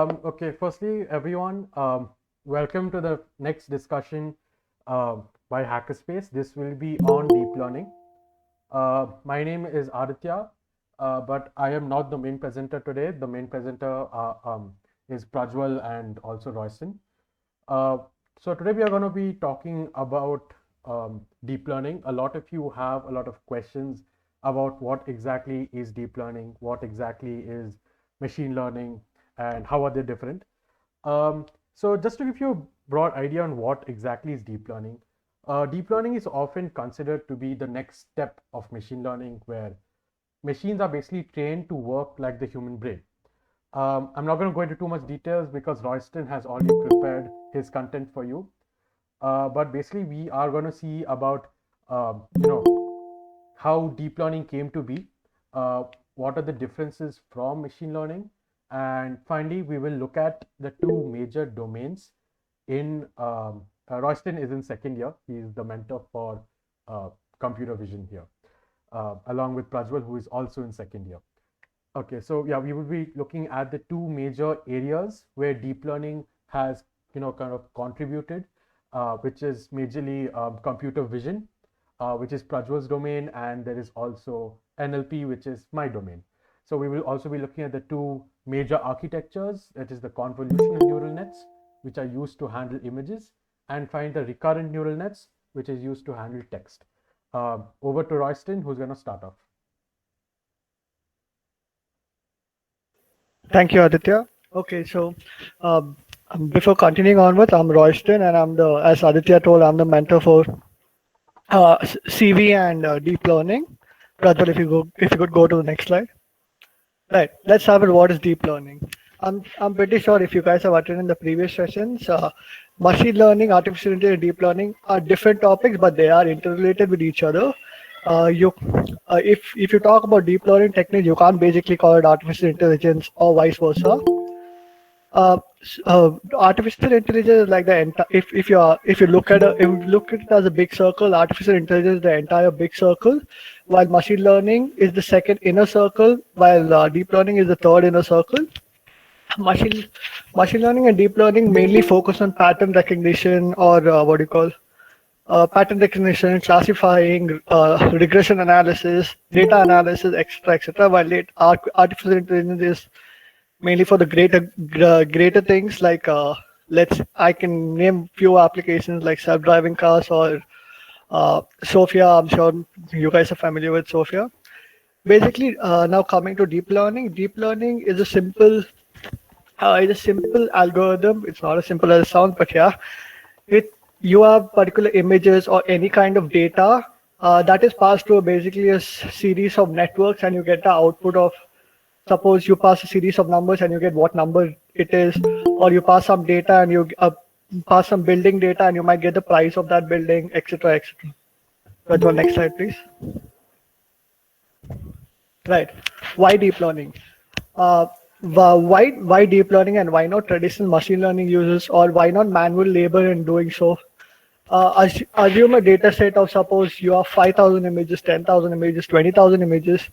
Okay, firstly, everyone, welcome to the next discussion by Hackerspace. This will be on deep learning. My name is Aditya, but I am not the main presenter today. The main presenter is Prajwal and also Royston. Uh, so today we are going to be talking about deep learning. A lot of you have a lot of questions about what exactly is deep learning, what exactly is machine learning, and how are they different. So just to give you a broad idea on what exactly is deep learning is often considered to be the next step of machine learning, where machines are basically trained to work like the human brain. I'm not going to go into too much details because Royston has already prepared his content for you. But basically, we are going to see about how deep learning came to be, what are the differences from machine learning, and finally, we will look at the two major domains. In Royston is in second year. He is the mentor for computer vision here, along with Prajwal, who is also in second year. Okay, so yeah, we will be looking at the two major areas where deep learning has, kind of contributed, which is majorly computer vision, which is Prajwal's domain, and there is also NLP, which is my domain. So we will also be looking at the two major architectures, that is the convolutional neural nets, which are used to handle images, and find the recurrent neural nets, which is used to handle text. Over to Royston, who's going to start off. Thank you, Aditya. Okay, so before continuing onwards, I'm Royston, and as Aditya told, I'm the mentor for CV and deep learning. Prajwal, if you could go to the next slide. Right, let's start with what is deep learning. I'm pretty sure if you guys have attended the previous sessions, machine learning, artificial intelligence, deep learning are different topics, but they are interrelated with each other. If you talk about deep learning techniques, you can't basically call it artificial intelligence or vice versa. Artificial intelligence is like the entire. If you look at it as a big circle, artificial intelligence is the entire big circle, while machine learning is the second inner circle, while deep learning is the third inner circle. Machine machine learning and deep learning mainly focus on pattern recognition, or what do you call pattern recognition, classifying, regression analysis, data analysis, etc., etc. While artificial intelligence is mainly for the greater things like I can name few applications like self-driving cars or Sophia. I'm sure you guys are familiar with Sophia. Basically, now coming to deep learning is a simple algorithm. It's not as simple as it sounds, but yeah, it you have particular images or any kind of data that is passed to basically a series of networks, and you get the output of. Suppose you pass a series of numbers and you get what number it is, or you pass some data and you pass some building data and you might get the price of that building, etc., etc. Let's go next slide, please. Right. Why deep learning? Why deep learning and why not traditional machine learning uses, or why not manual labor in doing so? Assume a data set of, suppose you have 5,000 images, 10,000 images, 20,000 images.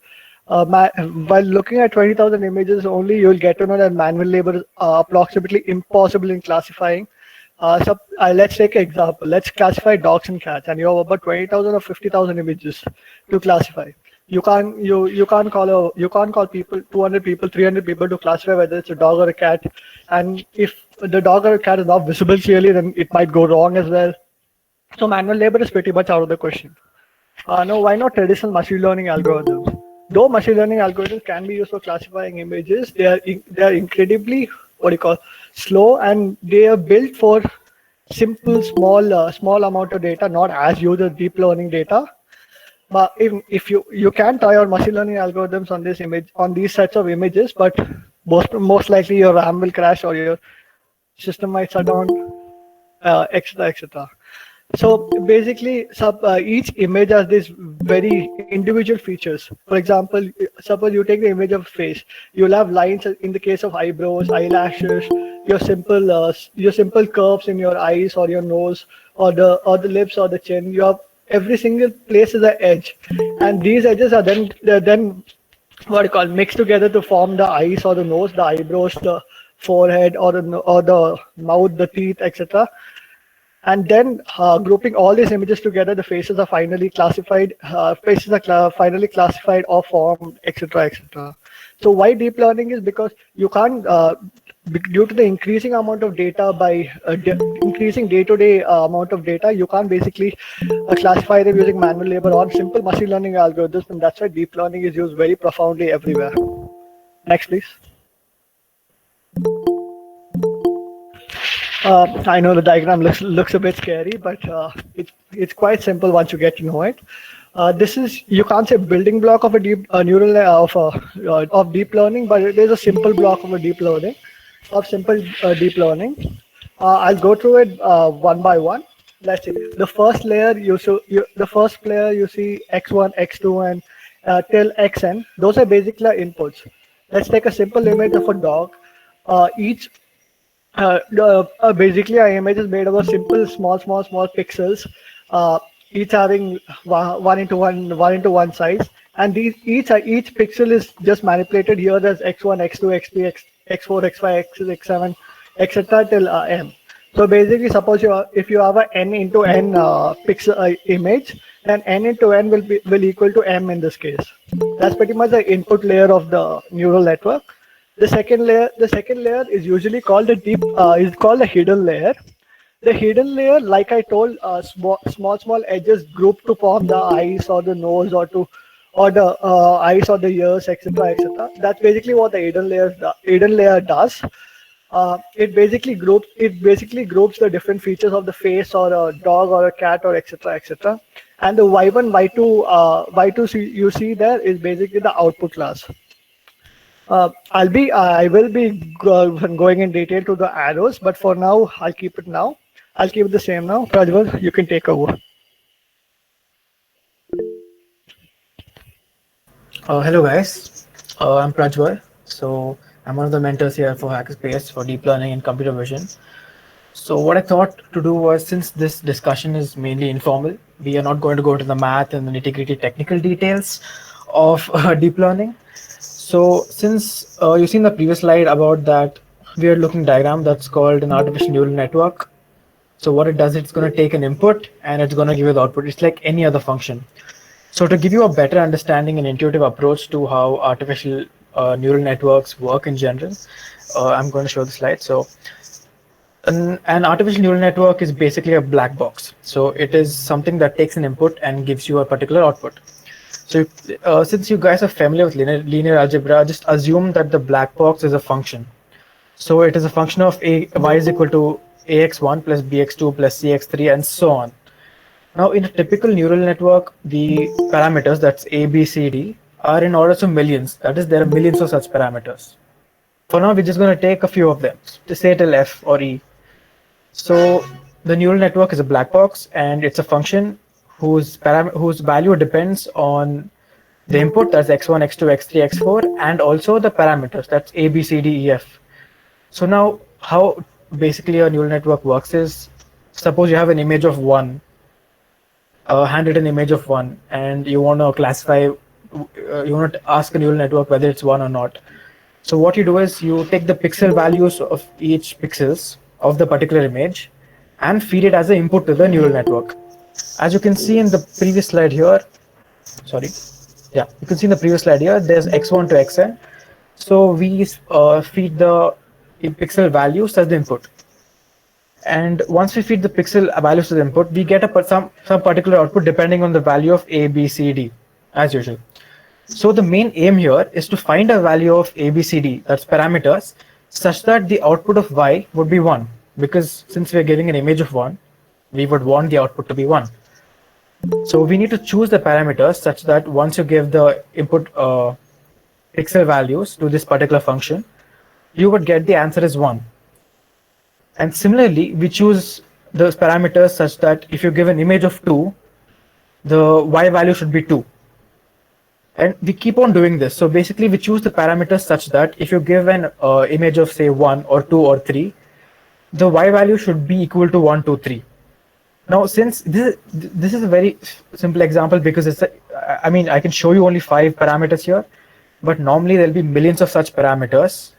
While looking at 20,000 images only, you'll get to know that manual labor is approximately impossible in classifying. Let's take an example. Let's classify dogs and cats, and you have about 20,000 or 50,000 images to classify. You can't call people, 200 people, 300 people to classify whether it's a dog or a cat. And if the dog or a cat is not visible clearly, then it might go wrong as well. So manual labor is pretty much out of the question. No, why not traditional machine learning algorithms? Though machine learning algorithms can be used for classifying images, they are incredibly, what do you call, slow, and they are built for simple small amount of data, not as huge as deep learning data. But if you can tie your machine learning algorithms on these sets of images, but most likely your RAM will crash or your system might shut down, etc., etc. So basically, each image has these very individual features. For example, suppose you take the image of a face, you'll have lines in the case of eyebrows, eyelashes, your simple curves in your eyes or your nose, or the lips or the chin. You have every single place is an edge, and these edges are then what you call mixed together to form the eyes or the nose, the eyebrows, forehead or the mouth, the teeth, etc. And then grouping all these images together, the faces are finally classified. Faces are finally classified or formed, etc., etc. So why deep learning is because you can't, due to the increasing amount of data by increasing day-to-day amount of data, you can't basically classify them using manual labor or simple machine learning algorithms, and that's why deep learning is used very profoundly everywhere. Next, please. I know the diagram looks a bit scary, but it's quite simple once you get to know it. This is, you can't say building block of a deep neural of deep learning, but it is a simple block of a deep learning deep learning. I'll go through it one by one. Let's see. The first layer the first layer you see x1, x2, and till xn. Those are basically inputs. Let's take a simple image of a dog. Each basically our image is made of a simple small pixels, each having one into one size, and each pixel is just manipulated here as x1, x2, x3, x4, x5, x6, x7, etc. till m. So basically, suppose if you have a n into n pixel image, then n into n will equal to m in this case. That's pretty much the input layer of the neural network. The second layer is usually called the hidden layer. The hidden layer, like I told, small edges grouped to form the eyes or the nose or the eyes or the ears, etc., etc. That's basically what the hidden layer does. It basically groups the different features of the face or a dog or a cat or etc., etc. And the y1, y2 you see there is basically the output class. I will be going in detail to the arrows, but for now, I'll keep it the same now. Prajwal, you can take over. Hello guys, I'm Prajwal. So I'm one of the mentors here for Hackerspace for deep learning and computer vision. So what I thought to do was, since this discussion is mainly informal, we are not going to go into the math and the nitty-gritty technical details of deep learning. So since you've seen the previous slide about that weird looking diagram that's called an artificial neural network. So what it does, it's going to take an input and it's going to give you the output. It's like any other function. So to give you a better understanding and intuitive approach to how artificial neural networks work in general, I'm going to show the slide. So an artificial neural network is basically a black box. So it is something that takes an input and gives you a particular output. So since you guys are familiar with linear algebra, just assume that the black box is a function. So it is a function of y is equal to ax1 plus bx2 plus cx3 and so on. Now in a typical neural network, the parameters, that's a, b, c, d, are in orders of millions. That is, there are millions of such parameters. For now, we're just going to take a few of them, to say till f or e. So the neural network is a black box and it's a function whose value depends on the input, that's x1, x2, x3, x4, and also the parameters, that's a, b, c, d, e, f. So now how basically a neural network works is, suppose you have an image of 1, handwritten image of 1, and you want to classify, you want to ask a neural network whether it's 1 or not. So what you do is you take the pixel values of each pixels of the particular image and feed it as an input to the neural network. As you can see in the previous slide here, you can see in the previous slide here, there's x1 to xn. So we feed the pixel values as the input. And once we feed the pixel values to the input, we get some particular output depending on the value of a, b, c, d, as usual. So the main aim here is to find a value of a, b, c, d, that's parameters, such that the output of y would be 1. Because since we're giving an image of 1, we would want the output to be 1. So we need to choose the parameters such that once you give the input pixel values to this particular function, you would get the answer as 1. And similarly, we choose those parameters such that if you give an image of 2, the y value should be 2. And we keep on doing this. So basically, we choose the parameters such that if you give an image of, say, 1 or 2 or 3, the y value should be equal to 1, 2, 3. Now, since this is a very simple example, because it's I can show you only 5 parameters here, but normally there'll be millions of such parameters.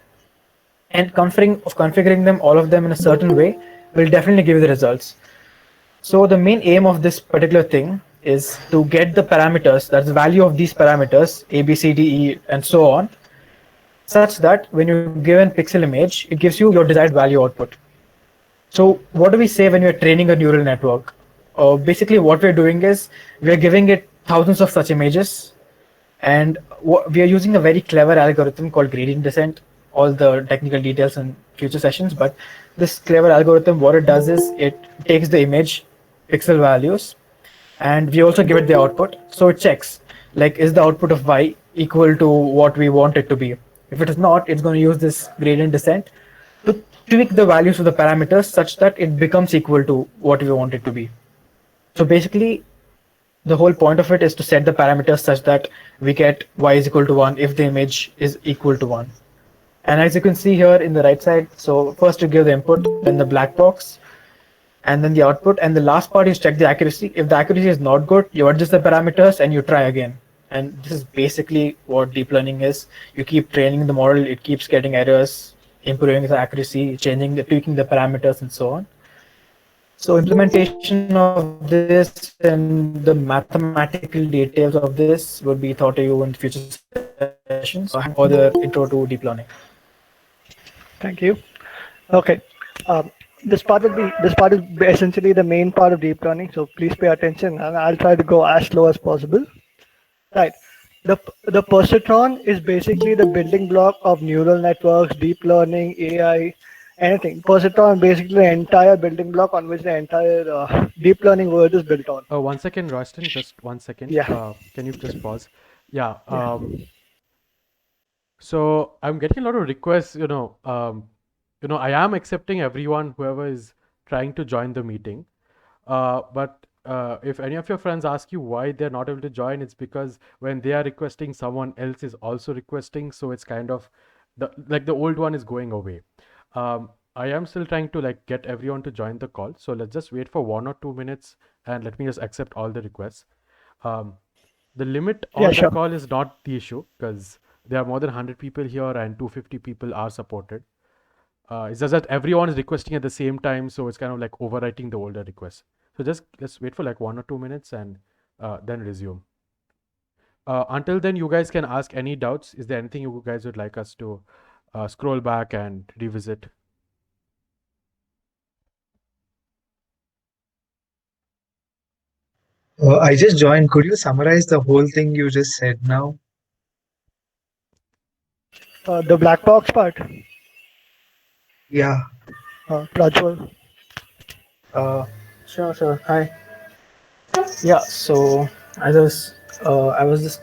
and configuring them, all of them in a certain way, will definitely give you the results. So the main aim of this particular thing is to get the parameters, that's the value of these parameters, A, B, C, D, E, and so on, such that when you give an pixel image, it gives you your desired value output. So what do we say when we're training a neural network? Basically, what we're doing is we're giving it thousands of such images, and we are using a very clever algorithm called gradient descent. All the technical details in future sessions, but this clever algorithm, what it does is it takes the image pixel values, and we also give it the output. So it checks, like, is the output of y equal to what we want it to be? If it is not, it's going to use this gradient descent to tweak the values of the parameters such that it becomes equal to what we want it to be. So basically, the whole point of it is to set the parameters such that we get y is equal to 1 if the image is equal to 1. And as you can see here in the right side, so first you give the input, then the black box, and then the output, and the last part is check the accuracy. If the accuracy is not good, you adjust the parameters and you try again. And this is basically what deep learning is. You keep training the model, it keeps getting errors, improving the accuracy, tweaking the parameters, and so on. So implementation of this and the mathematical details of this would be taught to you in future sessions or the intro to deep learning. Thank you. Okay. This part is essentially the main part of deep learning. So please pay attention, and I'll try to go as slow as possible. Right. The perceptron is basically the building block of neural networks, deep learning, AI, anything. Perceptron basically the entire building block on which the entire deep learning world is built on. 1 second, Royston, just 1 second. Yeah. Can you just pause? Yeah. So I'm getting a lot of requests, I am accepting everyone, whoever is trying to join the meeting. But if any of your friends ask you why they're not able to join, it's because when they are requesting, someone else is also requesting. So it's kind of the old one is going away. I am still trying to get everyone to join the call. So let's just wait for 1 or 2 minutes and let me just accept all the requests. The limit on the call is not the issue because there are more than 100 people here and 250 people are supported. It's just that everyone is requesting at the same time, so it's kind of like overwriting the older requests. So let's wait for 1 or 2 minutes and then resume. Until then, you guys can ask any doubts. Is there anything you guys would like us to scroll back and revisit? I just joined. Could you summarize the whole thing you just said now? The black box part. Yeah. Prajwal. Sure. Hi. Yeah. So as I was just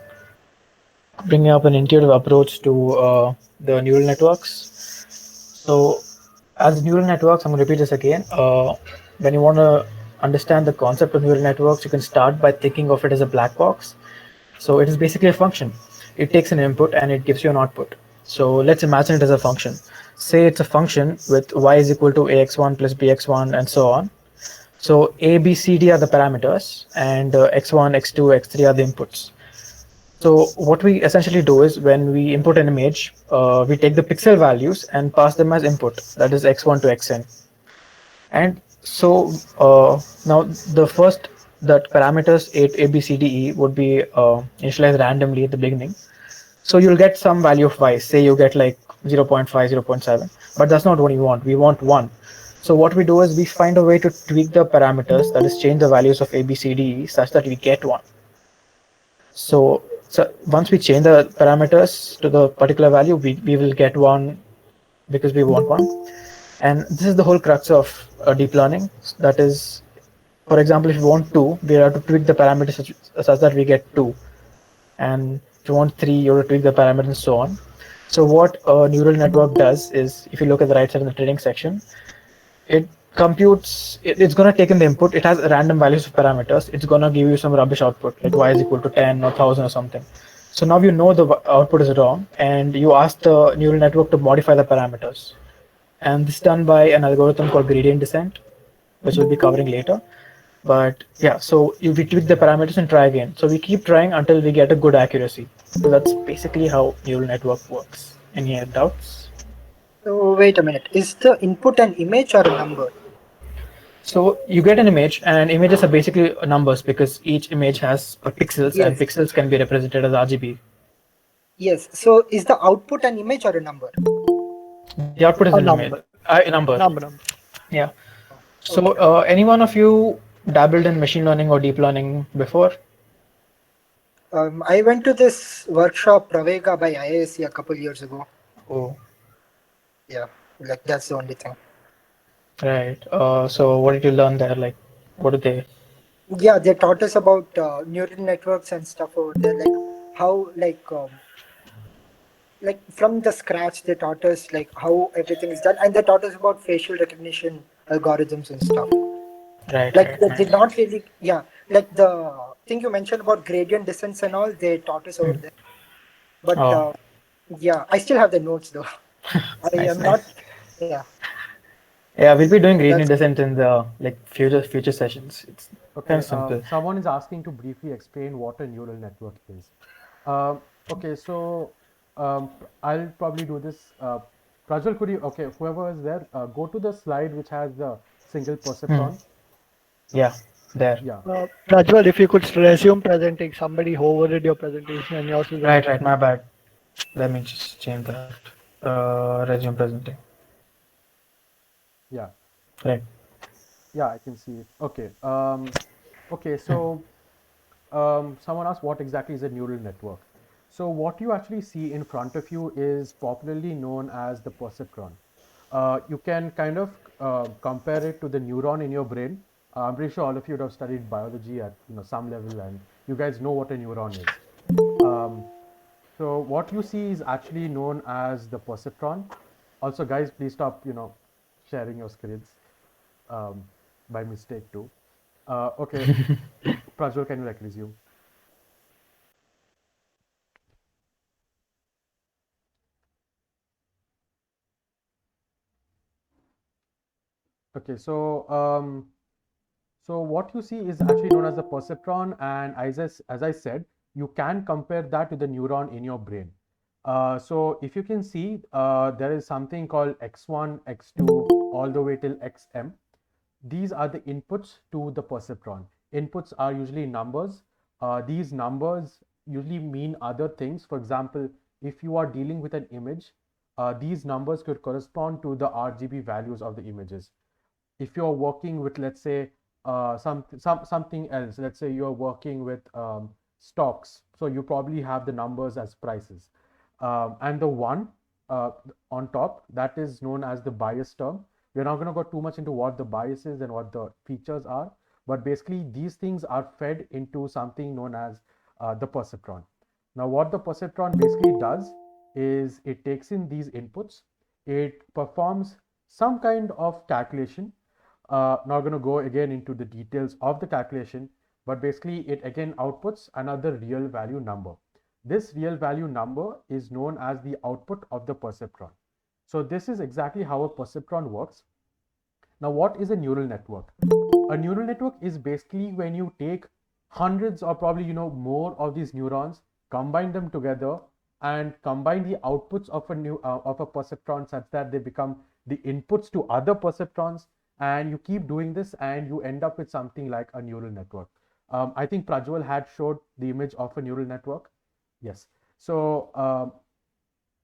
bringing up an intuitive approach to the neural networks. So as neural networks, I'm going to repeat this again. When you want to understand the concept of neural networks, you can start by thinking of it as a black box. So it is basically a function. It takes an input and it gives you an output. So let's imagine it as a function. Say it's a function with y is equal to ax1 plus bx1 and so on. So a, b, c, d are the parameters, and x1, x2, x3 are the inputs. So what we essentially do is when we input an image, we take the pixel values and pass them as input, that is x1 to xn. And so now the first that parameters a, b, c, d, e would be initialized randomly at the beginning. So you'll get some value of y, say you get 0.5, 0.7, but that's not what we want. We want 1. So what we do is we find a way to tweak the parameters, that is change the values of a, b, c, d, e such that we get 1. So once we change the parameters to the particular value, we will get 1 because we want 1. And this is the whole crux of deep learning. That is, for example, if you want 2, we have to tweak the parameters such that we get 2. And if you want 3, you have to tweak the parameters and so on. So what a neural network does is, if you look at the right side in the training section, it computes, it's going to take in the input, it has random values of parameters, it's going to give you some rubbish output, like y is equal to 10 or 1000 or something. So now you know the output is wrong, and you ask the neural network to modify the parameters. And this is done by an algorithm called gradient descent, which we'll be covering later. But yeah, so we tweak the parameters and try again. So we keep trying until we get a good accuracy. So that's basically how neural network works. Any doubts? So wait a minute. Is the input an image or a number? So you get an image, and images are basically numbers because each image has pixels, and Yes. pixels can be represented as RGB. Yes. So is the output an image or a number? The output is A an image, number. a number. Number. Yeah. So, any one of you dabbled in machine learning or deep learning before? I went to this workshop Pravega by IISc a couple years ago. Oh, Yeah, like that's the only thing. right. So, what did you learn there? Like, what did they? Yeah, they taught us about neural networks and stuff over there, like how like from the scratch they taught us like how everything is done, and they taught us about facial recognition algorithms and stuff. Right, Like right, they right. did not really, yeah, like the thing you mentioned about gradient descents and all, they taught us over there. But Oh, yeah, I still have the notes though. I nice, am not. nice. Yeah, Yeah, we'll be doing that's gradient descent in the like future sessions. It's kind Okay, of simple. someone is asking to briefly explain what a neural network is. Okay, so I'll probably do this. Prajwal, could you, okay, whoever is there, go to the slide which has the single perceptron. Yeah, there. Yeah. Prajwal, if you could resume presenting, somebody overrid your presentation and yours is Right, right. My bad. Let me just change that. Resume presenting. Yeah. Right. Yeah, I can see it. Okay. Okay, so someone asked what exactly is a neural network. So what you actually see in front of you is popularly known as the perceptron. You can kind of compare it to the neuron in your brain. I'm pretty sure all of you would have studied biology at some level, and you guys know what a neuron is. So what you see is actually known as the perceptron. Also, guys, please stop sharing your screens by mistake too. Okay, Prajwal, can you resume? Okay, so what you see is actually known as the perceptron, and as I said, you can compare that to the neuron in your brain. So if you can see, there is something called x1, x2, all the way till xm. These are the inputs to the perceptron. Inputs are usually numbers. These numbers usually mean other things. For example, if you are dealing with an image, these numbers could correspond to the RGB values of the images. If you're working with, let's say, something else, let's say you're working with stocks, so you probably have the numbers as prices. And the one on top, that is known as the bias term. We're not going to go too much into what the bias is and what the features are, but basically these things are fed into something known as the perceptron. Now, what the perceptron basically does is it takes in these inputs, it performs some kind of calculation. Not going to go again into the details of the calculation, but basically it again outputs another real value number. This real value number is known as the output of the perceptron. So this is exactly how a perceptron works. Now, what is a neural network? A neural network is basically when you take hundreds or probably more of these neurons, combine them together, and combine the outputs of a perceptron such that they become the inputs to other perceptrons, and you keep doing this and you end up with something like a neural network. I think Prajwal had showed the image of a neural network. Yes. So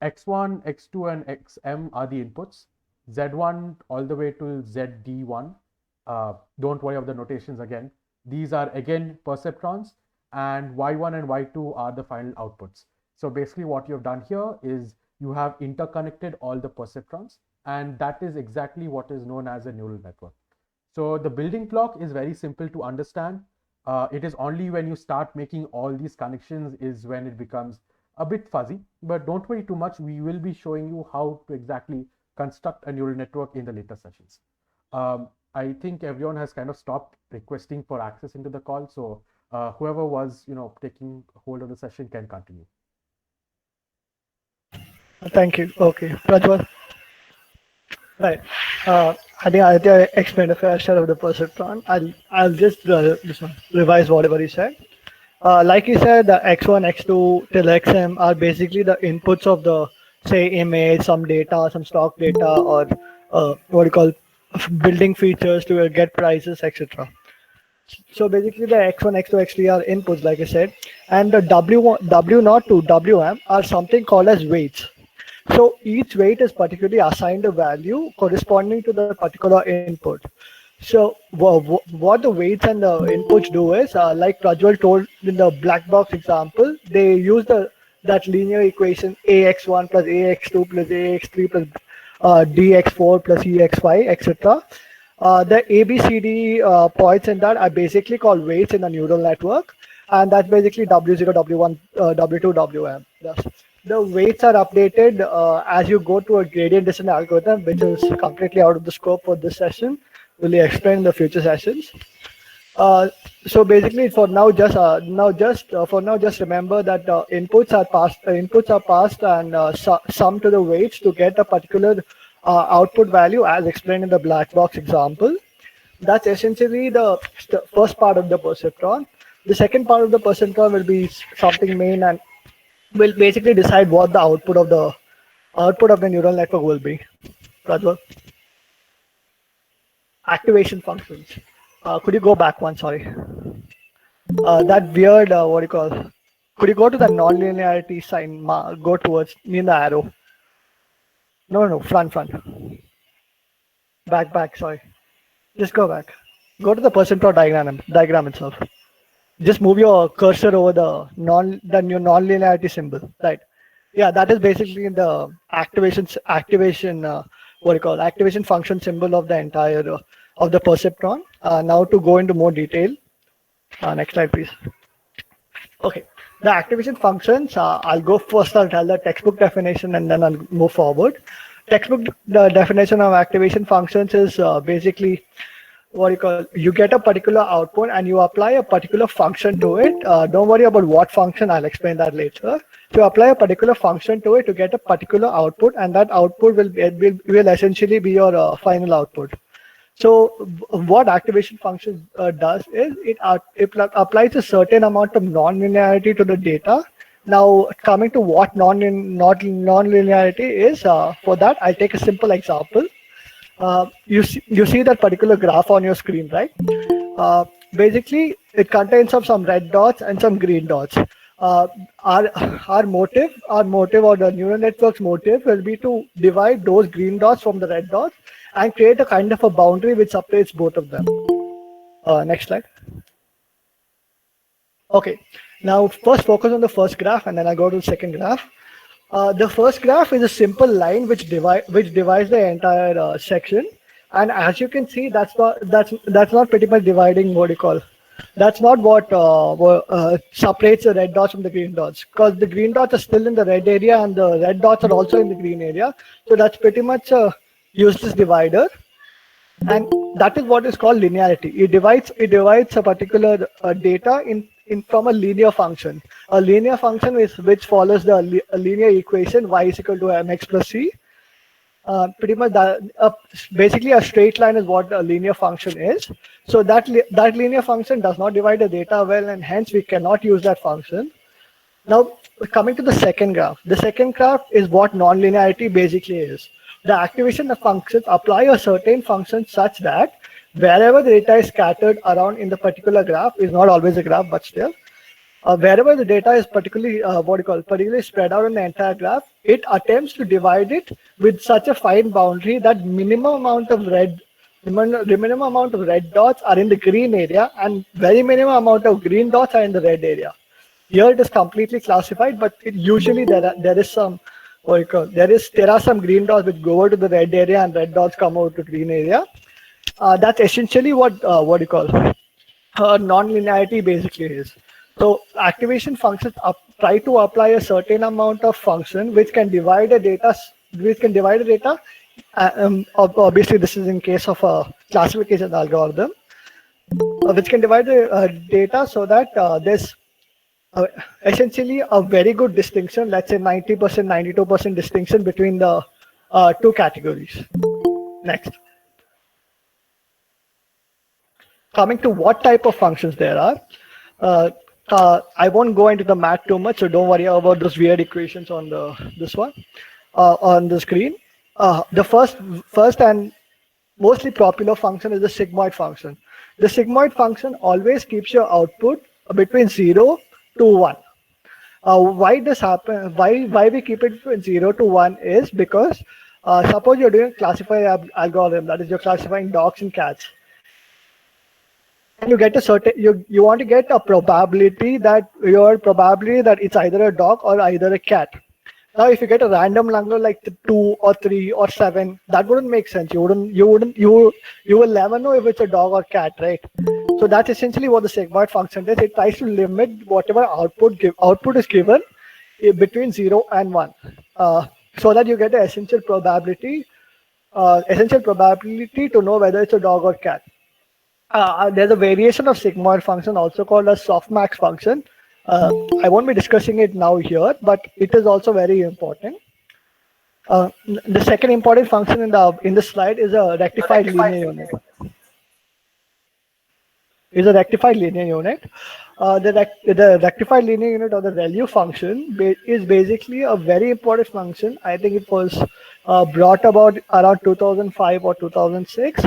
x1, x2, and xm are the inputs. Z1 all the way to ZD1. Don't worry about the notations again. These are again perceptrons, and Y1 and Y2 are the final outputs. So basically what you've done here is you have interconnected all the perceptrons, and that is exactly what is known as a neural network. So the building block is very simple to understand. It is only when you start making all these connections is when it becomes a bit fuzzy, but don't worry too much. We will be showing you how to exactly construct a neural network in the later sessions. I think everyone has kind of stopped requesting for access into the call. So whoever was, taking hold of the session can continue. Thank you. Okay, Prajwal. Right. I think I explained a fair share of the perceptron. I'll just revise whatever he said. Like he said, the x1, x2 till xm are basically the inputs of the say image, some data, some stock data, or what you call building features to get prices, etc. So basically the X1, X2, X3 are inputs, like I said, and the W1, W0 to WM are something called as weights. So each weight is particularly assigned a value corresponding to the particular input. So what the weights and the inputs do is, like Prajwal told in the black box example, they use that linear equation ax1 plus ax2 plus ax3 plus dx4 plus ex5, etc. The ABCD points in that are basically called weights in a neural network, and that's basically W0, W1, W2, WM. Thus, the weights are updated as you go to a gradient descent algorithm, which is completely out of the scope for this session. Will you explain in the future sessions? So basically, for now, just remember that inputs are passed and summed to the weights to get a particular output value, as explained in the black box example. That's essentially the first part of the perceptron. The second part of the perceptron will be something main and will basically decide what the output of the neural network will be. Prajwal. Activation functions. Could you go back one? Sorry. That weird, what do you call? Could you go to the non-linearity sign? Go towards near the arrow. No, front. Back. Sorry. Just go back. Go to the percentile diagram itself. Just move your cursor over the new non-linearity symbol. Right. Yeah, that is basically the activation activation function symbol of the entire of the perceptron. Now to go into more detail. Next slide, please. Okay, the activation functions. I'll go first. I'll tell the textbook definition and then I'll move forward. The definition of activation functions is basically you get a particular output and you apply a particular function to it. Don't worry about what function. I'll explain that later. To apply a particular function to it to get a particular output, and that output will essentially be your final output. So what activation function does is it applies a certain amount of non-linearity to the data. Now coming to what non-linearity is, for that I'll take a simple example. You see that particular graph on your screen, right? Basically, it contains of some red dots and some green dots. Our motive or the neural network's motive will be to divide those green dots from the red dots and create a kind of a boundary which separates both of them. Next slide. Okay, now first focus on the first graph and then I go to the second graph. The first graph is a simple line which divides the entire section, and as you can see, that's not pretty much dividing what you call. That's not what separates the red dots from the green dots, because the green dots are still in the red area and the red dots are also in the green area. So that's pretty much a useless divider, and that is what is called linearity. It divides a particular data from a linear function. A linear function which follows the linear equation y is equal to mx plus c. Pretty much basically a straight line is what a linear function is. So that linear function does not divide the data well, and hence we cannot use that function. Now coming to the second graph. The second graph is what non-linearity basically is. The activation of functions apply a certain function such that wherever the data is scattered around in the particular graph, is not always a graph, but still, wherever the data is particularly spread out on the entire graph, it attempts to divide it with such a fine boundary that minimum amount of red dots are in the green area and very minimum amount of green dots are in the red area. Here it is completely classified, but usually there is some there are some green dots which go over to the red area and red dots come over to green area. That's essentially what non-linearity basically is. So activation functions try to apply a certain amount of function which can divide the data. Obviously, this is in case of a classification algorithm, which can divide the data so that there's essentially a very good distinction. Let's say 90%, 92% distinction between the two categories. Next. Coming to what type of functions there are. I won't go into the math too much, so don't worry about those weird equations on this one. on the screen. The first and mostly popular function is the sigmoid function. The sigmoid function always keeps your output between 0 to 1. Why this happen? Why we keep it between 0 to 1 is because suppose you're doing a classify algorithm, that is you're classifying dogs and cats, and you get a certain you want to get a probability that it's either a dog or either a cat. Now, if you get a random number like 2 or 3 or 7, that wouldn't make sense. You will never know if it's a dog or cat, right? So that's essentially what the sigmoid function does. It tries to limit whatever output is given between 0 and 1, so that you get the essential probability to know whether it's a dog or cat. There's a variation of sigmoid function also called a softmax function. I won't be discussing it now here, but it is also very important. The second important function in the slide is a rectified linear unit. The rectified linear unit or the ReLU function is basically a very important function. I think it was brought about around 2005 or 2006.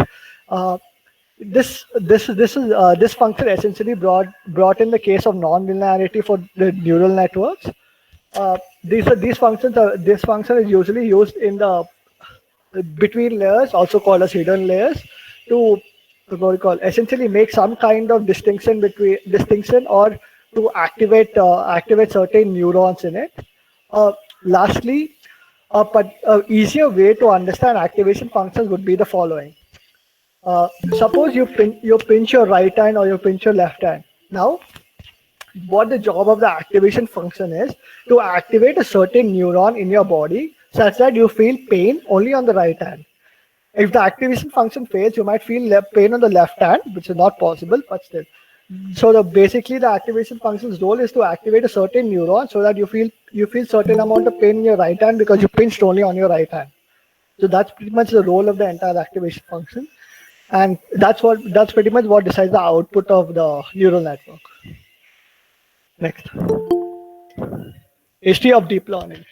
This function essentially brought in the case of non-linearity for the neural networks. This function is usually used in the between layers, also called as hidden layers, to essentially make some kind of distinction or to activate certain neurons in it. Lastly, but easier way to understand activation functions would be the following. Suppose you pinch your right hand or you pinch your left hand. Now, what the job of the activation function is to activate a certain neuron in your body such that you feel pain only on the right hand. If the activation function fails, you might feel pain on the left hand, which is not possible, but still. So basically the activation function's role is to activate a certain neuron so that you feel certain amount of pain in your right hand because you pinched only on your right hand. So that's pretty much the role of the entire activation function. And that's pretty much what decides the output of the neural network. Next. History of deep learning.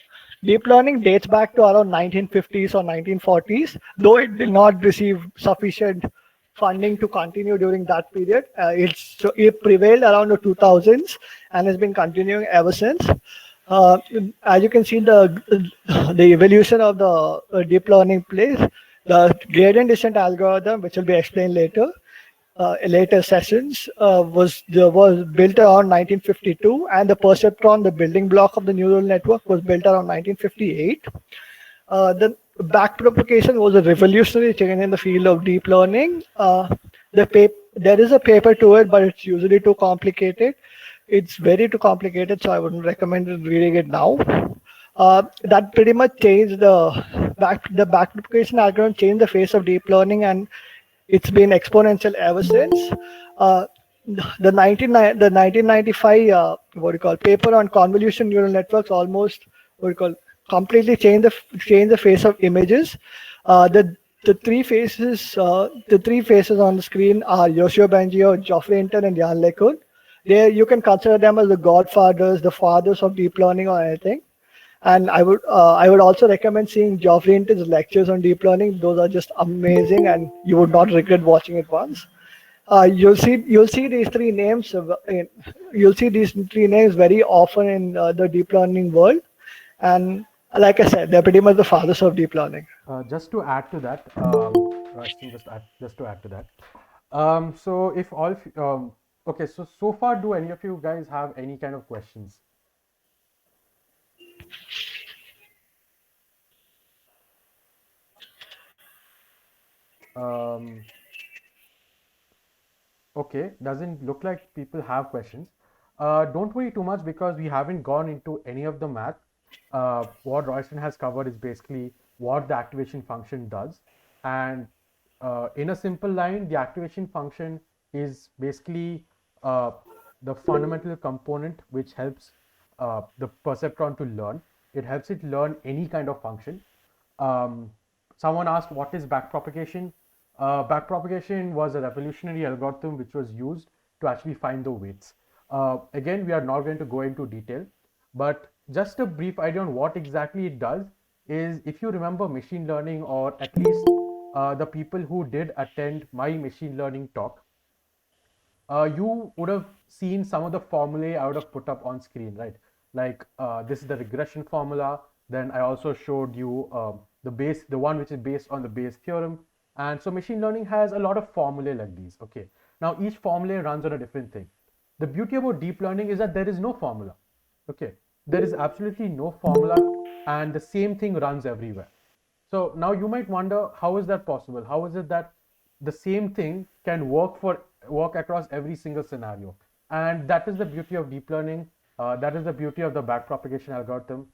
Deep learning dates back to around 1950s or 1940s, though it did not receive sufficient funding to continue during that period. It prevailed around the 2000s and has been continuing ever since. As you can see, the evolution of the deep learning place, the gradient descent algorithm, which will be explained later sessions, was built around 1952, and the perceptron, the building block of the neural network, was built around 1958. The backpropagation was a revolutionary change in the field of deep learning. There is a paper to it, but it's usually too complicated. It's very too complicated, so I wouldn't recommend reading it now. That pretty much changed the backpropagation algorithm changed the face of deep learning, and it's been exponential ever since. The 1995 paper on convolution neural networks almost completely changed the face of images. The three faces on the screen are Yoshio Bengio, Geoffrey Hinton, and Jan LeCun. You can consider them as the godfathers, the fathers of deep learning or anything. And I would also recommend seeing Geoffrey Hinton's lectures on deep learning. Those are just amazing, and you would not regret watching it once. You'll see these three names. You'll see these three names very often in the deep learning world, and like I said, they're pretty much the fathers of deep learning. Just to add to that, just to add to that. So if all, okay, so far, do any of you guys have any kind of questions? Okay, doesn't look like people have questions. Don't worry too much because we haven't gone into any of the math. What Royston has covered is basically what the activation function does. And in a simple line, the activation function is basically the fundamental component which helps the perceptron to learn. It helps it learn any kind of function. Someone asked, what is backpropagation? Backpropagation was a revolutionary algorithm which was used to actually find the weights. Again, we are not going to go into detail, but just a brief idea on what exactly it does is if you remember machine learning, or at least the people who did attend my machine learning talk, you would have seen some of the formulae I would have put up on screen, right? Like this is the regression formula. Then I also showed you the one which is based on the Bayes theorem. And so machine learning has a lot of formulae like these. Okay. Now each formula runs on a different thing. The beauty about deep learning is that there is no formula. Okay. There is absolutely no formula, and the same thing runs everywhere. So now you might wonder, how is that possible? How is it that the same thing can work across every single scenario? And that is the beauty of deep learning. That is the beauty of the backpropagation algorithm.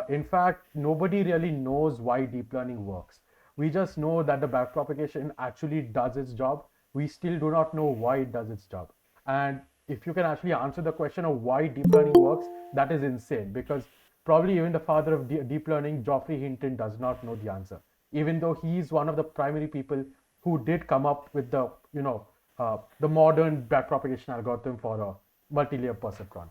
In fact, nobody really knows why deep learning works. We just know that the backpropagation actually does its job. We still do not know why it does its job. And if you can actually answer the question of why deep learning works, that is insane, because probably even the father of deep learning, Geoffrey Hinton, does not know the answer, even though he's one of the primary people who did come up with the modern backpropagation algorithm for a multi-layer perceptron.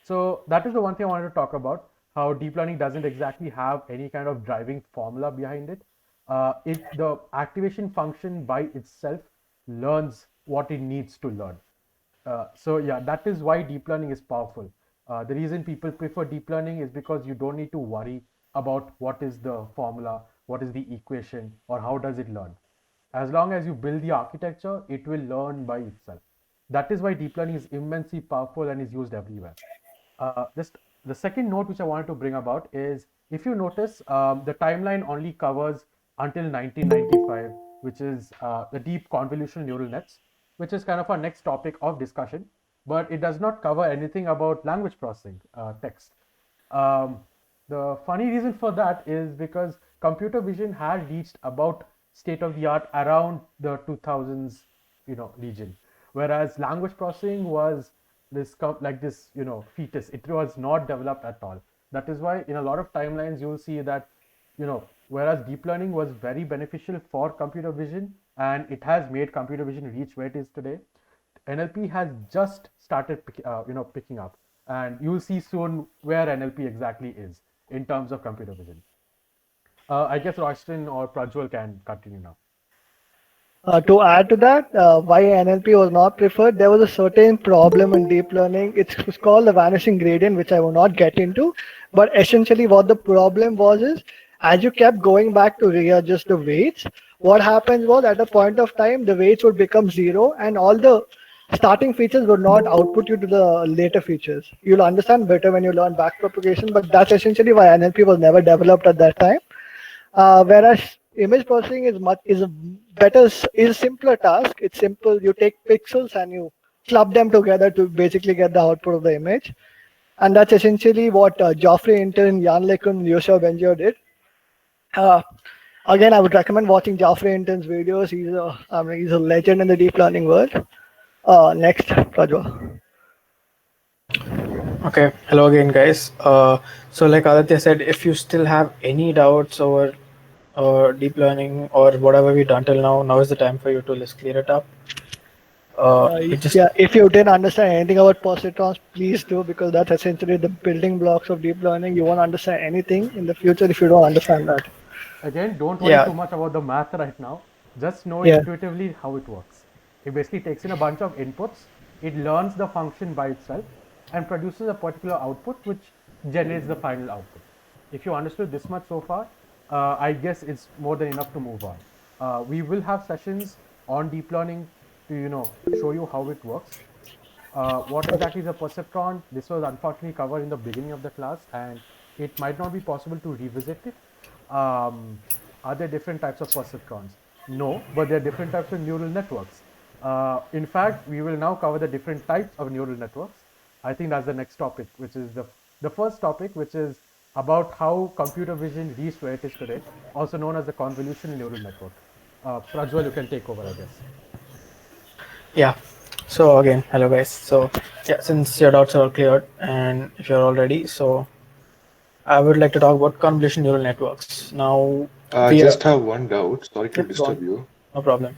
So that is the one thing I wanted to talk about, how deep learning doesn't exactly have any kind of driving formula behind it. The activation function by itself learns what it needs to learn. So yeah, that is why deep learning is powerful. The reason people prefer deep learning is because you don't need to worry about what is the formula, what is the equation, or how does it learn. As long as you build the architecture, it will learn by itself. That is why deep learning is immensely powerful and is used everywhere. Just the second note which I wanted to bring about is, if you notice, the timeline only covers until 1995, which is the deep convolutional neural nets, which is kind of our next topic of discussion, but it does not cover anything about language processing, text. The funny reason for that is because computer vision had reached about state of the art around the 2000s, region, whereas language processing was this fetus. It was not developed at all. That is why in a lot of timelines you'll see that, whereas deep learning was very beneficial for computer vision and it has made computer vision reach where it is today, NLP has just started picking up, and you'll see soon where NLP exactly is in terms of computer vision. I guess Roshan or Prajwal can continue now. To add to that, why NLP was not preferred, there was a certain problem in deep learning. It's called the vanishing gradient, which I will not get into. But essentially, what the problem was is, as you kept going back to readjust the weights, what happens was at a point of time, the weights would become zero, and all the starting features would not output you to the later features. You'll understand better when you learn backpropagation, but that's essentially why NLP was never developed at that time. Whereas image processing is a simpler task. It's simple. You take pixels and you club them together to basically get the output of the image, and that's essentially what Geoffrey Hinton, Jan LeCun, Yoshua Bengio did. Again, I would recommend watching Geoffrey Hinton's videos. He's a legend in the deep learning world. Next, Prajwa. Okay, hello again, guys. So like Aditya said, if you still have any doubts over deep learning or whatever we've done till now is the time for you to let's clear it up. If you didn't understand anything about perceptrons, please do, because that's essentially the building blocks of deep learning. You won't understand anything in the future if you don't understand that. Again, don't worry too much about the math right now. Just know intuitively how it works. It basically takes in a bunch of inputs, it learns the function by itself, and produces a particular output which generates the final output. If you understood this much so far, I guess it's more than enough to move on. We will have sessions on deep learning to show you how it works. What exactly is a perceptron? This was unfortunately covered in the beginning of the class, and it might not be possible to revisit it. Are there different types of perceptrons? No, but there are different types of neural networks. In fact, we will now cover the different types of neural networks. I think that's the next topic, which is the first topic, which is about how computer vision reached where it is today, also known as the convolutional neural network. Prajwal, you can take over, I guess. Yeah. So again, hello guys. So yeah, since your doubts are all cleared and if you're all ready, so I would like to talk about convolutional neural networks. Now, I just have one doubt. Sorry to Yeah, go disturb on. you. No problem.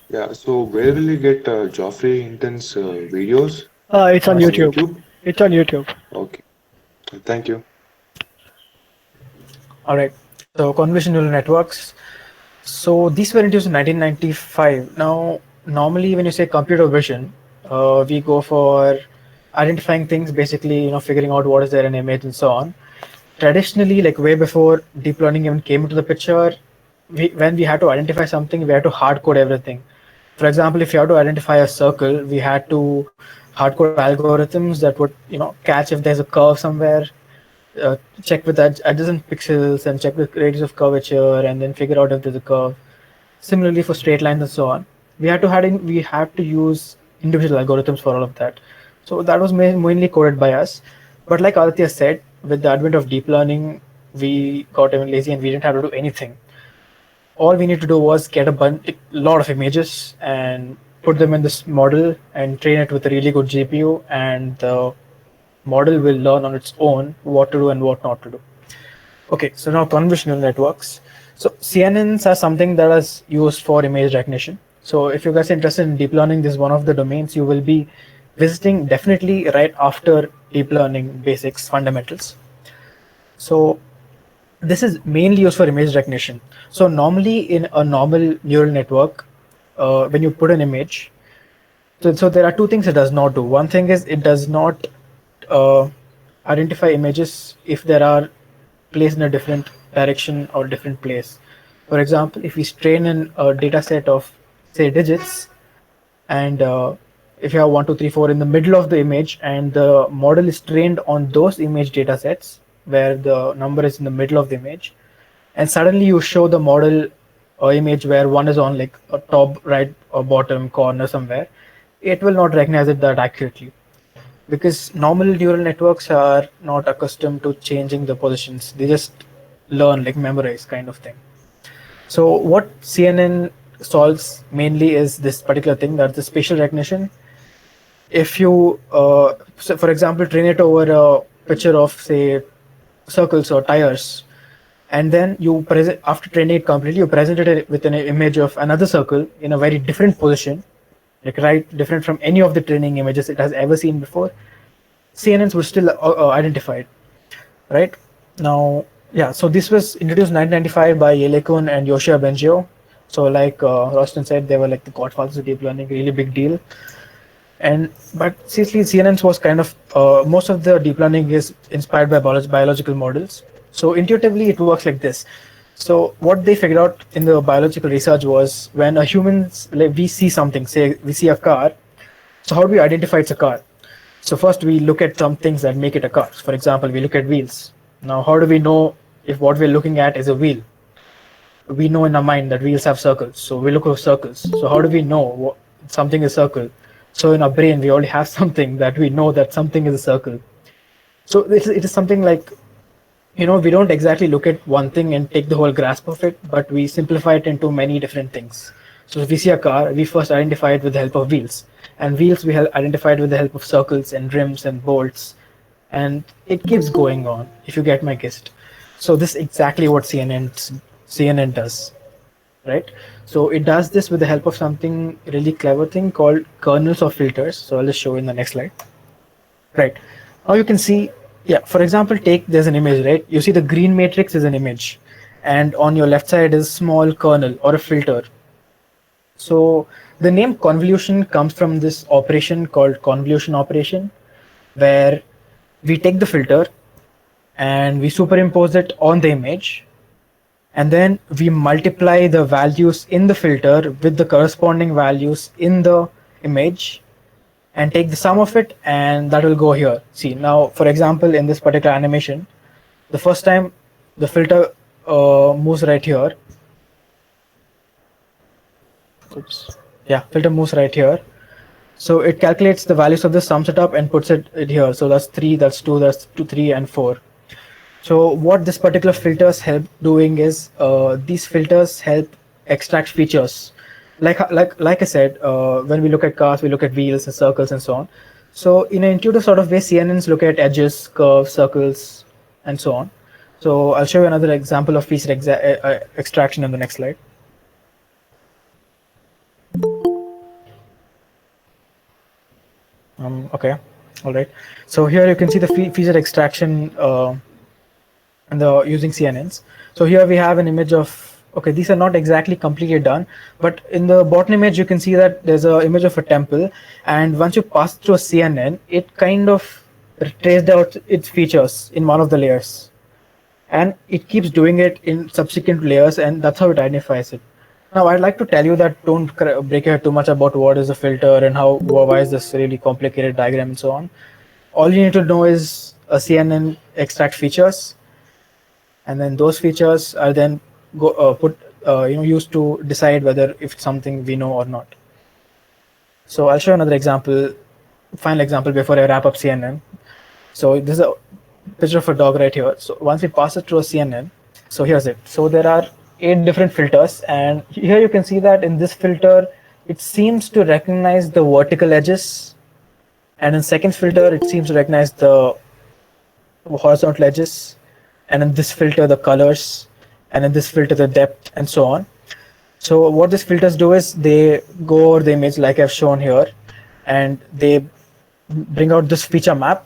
Yeah, so where will you get Geoffrey Hinton's videos? It's on YouTube. It's on YouTube. Okay, thank you. All right. So convolutional neural networks. So these were introduced in 1995. Now, normally when you say computer vision, we go for identifying things, basically, figuring out what is there in an image and so on. Traditionally, like way before deep learning even came into the picture, when we had to identify something, we had to hard code everything. For example, if you have to identify a circle, we had to hard code algorithms that would, catch if there's a curve somewhere, check with adjacent pixels and check the radius of curvature, and then figure out if there's a curve. Similarly for straight lines and so on, we had to use individual algorithms for all of that. So that was mainly coded by us. But like Aditya said, with the advent of deep learning, we got even lazy and we didn't have to do anything. All we need to do was get a lot of images and put them in this model and train it with a really good GPU, and the model will learn on its own what to do and what not to do. Okay, so now convolutional networks. So CNNs are something that is used for image recognition. So if you guys are interested in deep learning, this is one of the domains you will be visiting definitely right after deep learning basics fundamentals. So this is mainly used for image recognition. So normally in a normal neural network, when you put an image, so there are two things it does not do. One thing is it does not identify images if there are placed in a different direction or different place. For example, if we train in a data set of say digits, and if you have 1 2 3 4 in the middle of the image, and the model is trained on those image data sets where the number is in the middle of the image, and suddenly you show the model or image where one is on like a top right or bottom corner somewhere, it will not recognize it that accurately, because normal neural networks are not accustomed to changing the positions. They just learn, like memorize kind of thing. So what CNN solves mainly is this particular thing, that's the spatial recognition. If you, so for example, train it over a picture of say circles or tires, and then you present, after training it completely, you present it with an image of another circle in a very different position, like right different from any of the training images it has ever seen before, CNNs were still identified, right? Now, yeah, so this was introduced in 1995 by Yelekun and Yoshia Bengio. So like Rostin said, they were like the godfathers of deep learning, really big deal. And but seriously, CNNs was kind of most of the deep learning is inspired by biological models. So intuitively, it works like this. So what they figured out in the biological research was when a humans, like we see something, say we see a car. So how do we identify it's a car? So first we look at some things that make it a car. For example, we look at wheels. Now, how do we know if what we're looking at is a wheel? We know in our mind that wheels have circles, so we look at circles. So how do we know what something is circle? So in our brain, we already have something that we know that something is a circle. So it is something like, we don't exactly look at one thing and take the whole grasp of it, but we simplify it into many different things. So if we see a car, we first identify it with the help of wheels, and wheels we identify it with the help of circles and rims and bolts, and it keeps going on, if you get my gist. So this is exactly what CNN does, right? So it does this with the help of something really clever thing called kernels of filters. So I'll just show you in the next slide. Right. Now you can see, yeah, for example, there's an image, right? You see the green matrix is an image, and on your left side is small kernel or a filter. So the name convolution comes from this operation called convolution operation, where we take the filter and we superimpose it on the image, and then we multiply the values in the filter with the corresponding values in the image and take the sum of it, and that will go here. See, now, for example, in this particular animation, the first time the filter moves right here. Oops. Yeah, filter moves right here. So it calculates the values of this, sums it up, and puts it here. So that's 3, that's 2, that's 2, 3, and 4. So what this particular filters help doing is these filters help extract features. Like I said, when we look at cars, we look at wheels and circles and so on. So in an intuitive sort of way, CNNs look at edges, curves, circles, and so on. So I'll show you another example of feature extraction in the next slide. Okay, all right. So here you can see the feature extraction and the using CNNs. So here we have an image of, okay, these are not exactly completely done, but in the bottom image you can see that there's an image of a temple, and once you pass through a CNN, it kind of traced out its features in one of the layers, and it keeps doing it in subsequent layers, and that's how it identifies it. Now I'd like to tell you that don't break your head too much about what is a filter and how, why is this really complicated diagram and so on. All you need to know is a CNN extract features, and then those features are then used to decide whether if it's something we know or not. So I'll show another example, final example before I wrap up CNN. So this is a picture of a dog right here. So once we pass it through a CNN, so here's it. So there are 8 different filters, and here you can see that in this filter it seems to recognize the vertical edges, and in second filter it seems to recognize the horizontal edges, and in this filter the colors, and in this filter the depth, and so on. So what these filters do is they go over the image like I've shown here, and they bring out this feature map,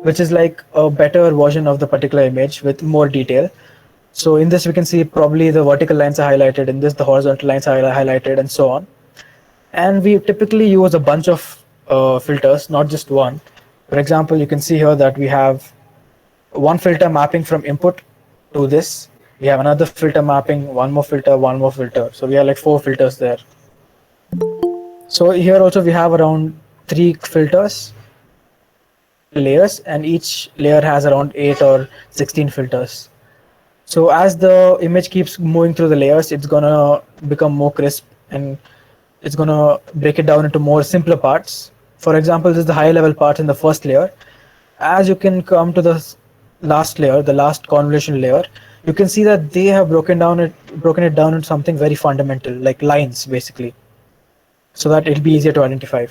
which is like a better version of the particular image with more detail. So in this we can see probably the vertical lines are highlighted, in this the horizontal lines are highlighted, and so on. And we typically use a bunch of filters, not just one. For example, you can see here that we have one filter mapping from input to this. We have another filter mapping, one more filter, one more filter. So we have like 4 filters there. So here also we have around 3 filters layers, and each layer has around 8 or 16 filters. So as the image keeps moving through the layers, it's gonna become more crisp, and it's gonna break it down into more simpler parts. For example, this is the high level part in the first layer. As you can come to the last layer, the last convolution layer, you can see that they have broken it down into something very fundamental, like lines basically, so that it'll be easier to identify.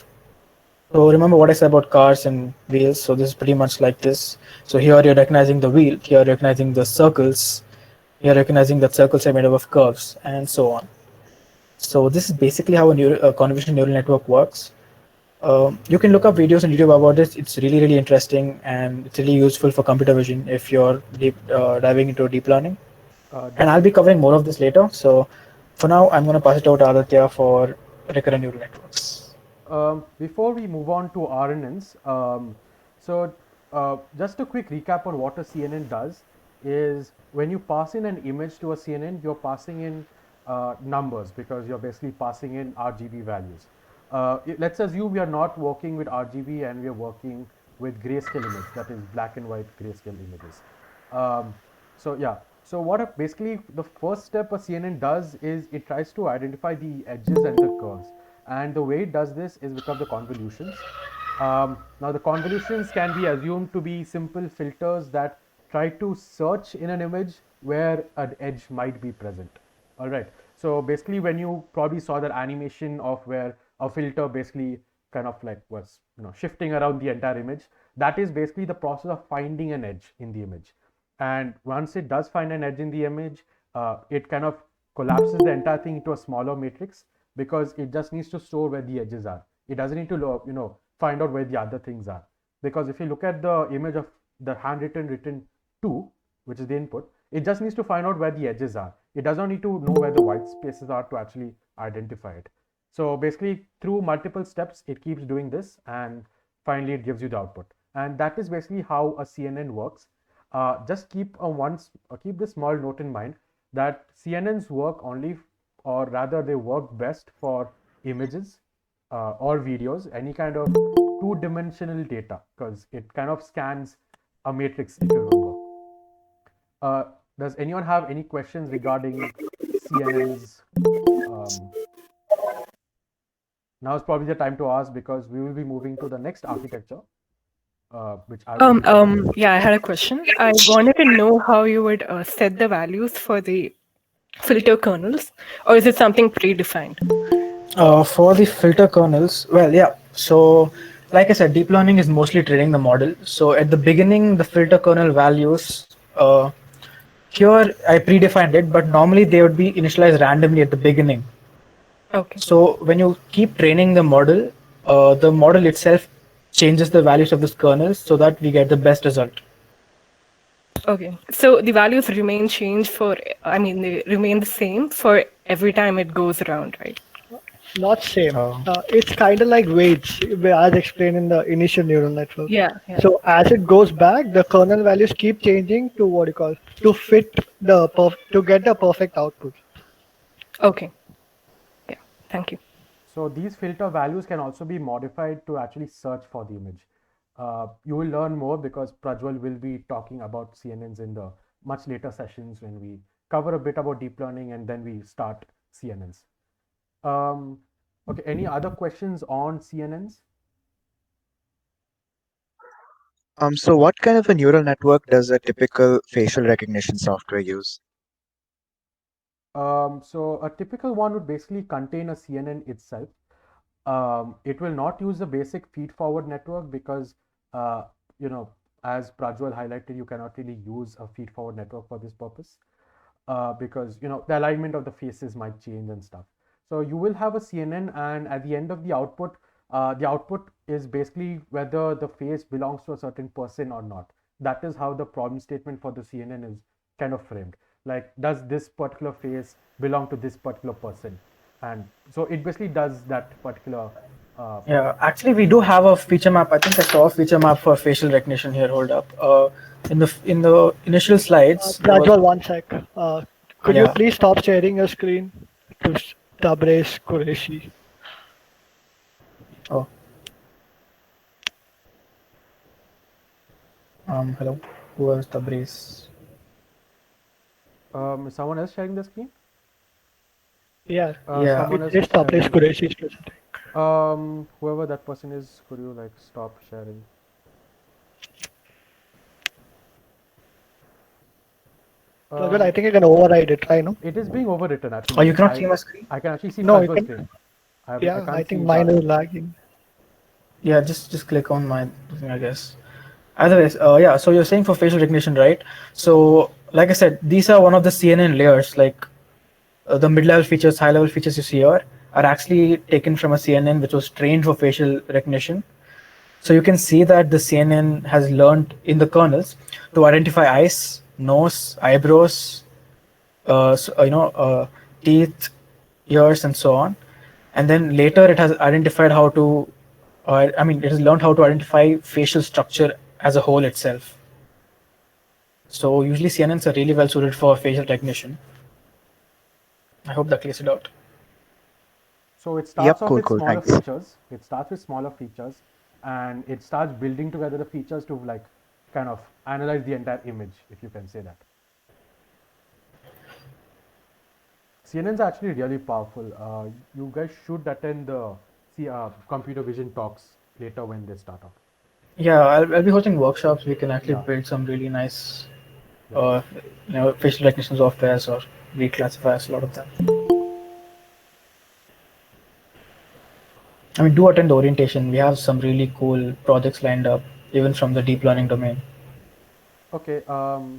So remember what I said about cars and wheels. So this is pretty much like this. So here you're recognizing the wheel, here you're recognizing the circles, you're recognizing that circles are made up of curves, and so on. So this is basically how a convolutional neural network works. You can look up videos on YouTube about this. It's really, really interesting, and it's really useful for computer vision if you're diving into deep learning. And I'll be covering more of this later. So for now, I'm going to pass it over to Aditya for recurrent neural networks. Before we move on to RNNs, just a quick recap on what a CNN does is when you pass in an image to a CNN, you're passing in numbers because you're basically passing in RGB values. Let's assume we are not working with RGB and we are working with grayscale image, that is black and white grayscale images. So what basically the first step a CNN does is it tries to identify the edges and the curves. And the way it does this is because of the convolutions. Now the convolutions can be assumed to be simple filters that try to search in an image where an edge might be present. All right. So basically when you probably saw that animation of where a filter basically kind of like was shifting around the entire image, that is basically the process of finding an edge in the image. And once it does find an edge in the image, it kind of collapses the entire thing into a smaller matrix because it just needs to store where the edges are. It doesn't need to find out where the other things are. Because if you look at the image of the handwritten written 2, which is the input, it just needs to find out where the edges are. It does not need to know where the white spaces are to actually identify it. So basically through multiple steps, it keeps doing this and finally it gives you the output. And that is basically how a CNN works. Just keep this small note in mind that CNNs work only, or rather they work best for images or videos, any kind of 2-dimensional data, because it kind of scans a matrix, if you remember. Does anyone have any questions regarding CNNs? Now is probably the time to ask because we will be moving to the next architecture. Which I Yeah, I had a question. I wanted to know how you would set the values for the filter kernels, or is it something predefined? For the filter kernels, well, yeah. So like I said, deep learning is mostly training the model. So at the beginning, the filter kernel values, here I predefined it, but normally they would be initialized randomly at the beginning. Okay. So when you keep training the model itself changes the values of this kernel so that we get the best result. Okay. So the values remain changed they remain the same for every time it goes around, right? Not same. Uh, It's kind of like weights, as explained in the initial neural network. Yeah, yeah. So as it goes back, the kernel values keep changing to what you call to fit to get the perfect output. Okay. Yeah. Thank you. So these filter values can also be modified to actually search for the image. You will learn more because Prajwal will be talking about CNNs in the much later sessions when we cover a bit about deep learning and then we start CNNs. Okay, any other questions on CNNs? So what kind of a neural network does a typical facial recognition software use? So a typical one would basically contain a CNN itself. It will not use the basic feed-forward network because, uh, you know, as Prajwal highlighted, you cannot really use a feed-forward network for this purpose because, the alignment of the faces might change and stuff. So you will have a CNN, and at the end of the output is basically whether the face belongs to a certain person or not. That is how the problem statement for the CNN is kind of framed. Like, does this particular face belong to this particular person? And so it basically does that particular. yeah, actually, we do have a feature map. I think I saw a feature map for facial recognition here. Hold up. In the initial slides, there was Prajwal, one sec. Could you yeah. please stop sharing your screen to Tabriz Qureshi? Oh, hello. Who was Tabriz? Is someone else sharing the screen? Yeah, Yeah. Someone else it's is Tabriz sharing. Qureshi specific. Whoever that person is, could you like stop sharing? Prajwal, I Um, think I can override it. I know. it is being overwritten Oh, you actually. cannot see my screen? I can actually see No, you Prajwal's can. screen. I Yeah, I can't think see mine is Jar's. lagging. Yeah, just click on my thing, I guess. Otherwise, yeah. So you're saying for facial recognition, right? So, like I said, these are one of the CNN layers. Like the mid-level features, high-level features you see here are actually taken from a CNN which was trained for facial recognition. So you can see that the CNN has learned in the kernels to identify eyes, nose, eyebrows, teeth, ears, and so on. And then later it has identified how to, it has learned how to identify facial structure as a whole itself. So usually CNNs are really well suited for facial recognition. I hope that clears it out. So it Yep, starts off cool, with cool, smaller thanks. features. It starts with smaller features, and it starts building together the features to like kind of analyze the entire image, if you can say that. CNNs are actually really powerful. You guys should attend the computer vision talks later when they start up. Yeah, I'll be hosting workshops. We can actually Yeah. build some really nice, Yeah. facial recognition softwares or reclassifiers, a lot of them. I mean, do attend the orientation. We have some really cool projects lined up, even from the deep learning domain. Okay.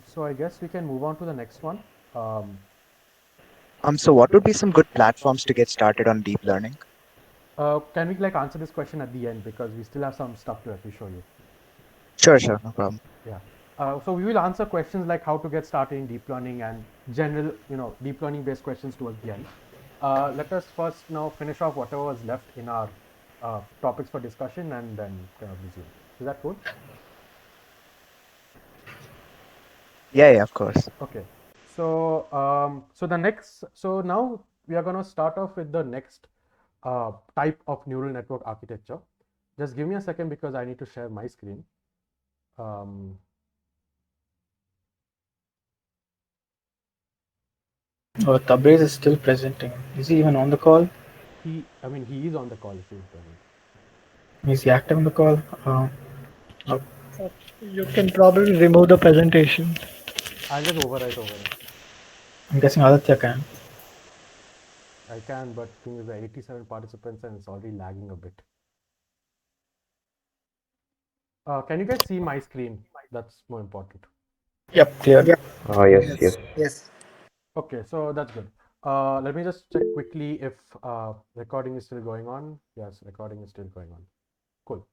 So I guess we can move on to the next one. Um, So what would be some good platforms to get started on deep learning? can we like answer this question at the end because we still have some stuff to actually show you. Sure, no problem. Yeah. So we will answer questions like how to get started in deep learning and general, deep learning based questions towards the end. Let us first now finish off whatever was left in our topics for discussion and then kind of resume. Is that cool? Yeah, of course. Okay. So now we are going to start off with the next type of neural network architecture. Just give me a second because I need to share my screen. Oh, Tabriz is still presenting. Is he even on the call? He is on the call if he is present. Is he active on the call? You can probably remove the presentation. I'll just overwrite over it. I'm guessing Aditya can. I can, but thing is, the 87 participants and it's already lagging a bit. Can you guys see my screen? That's more important. Yep, clear. Yeah. Yes. Yes. Okay, so that's good. Let me just check quickly if recording is still going on. Yes, recording is still going on. Cool.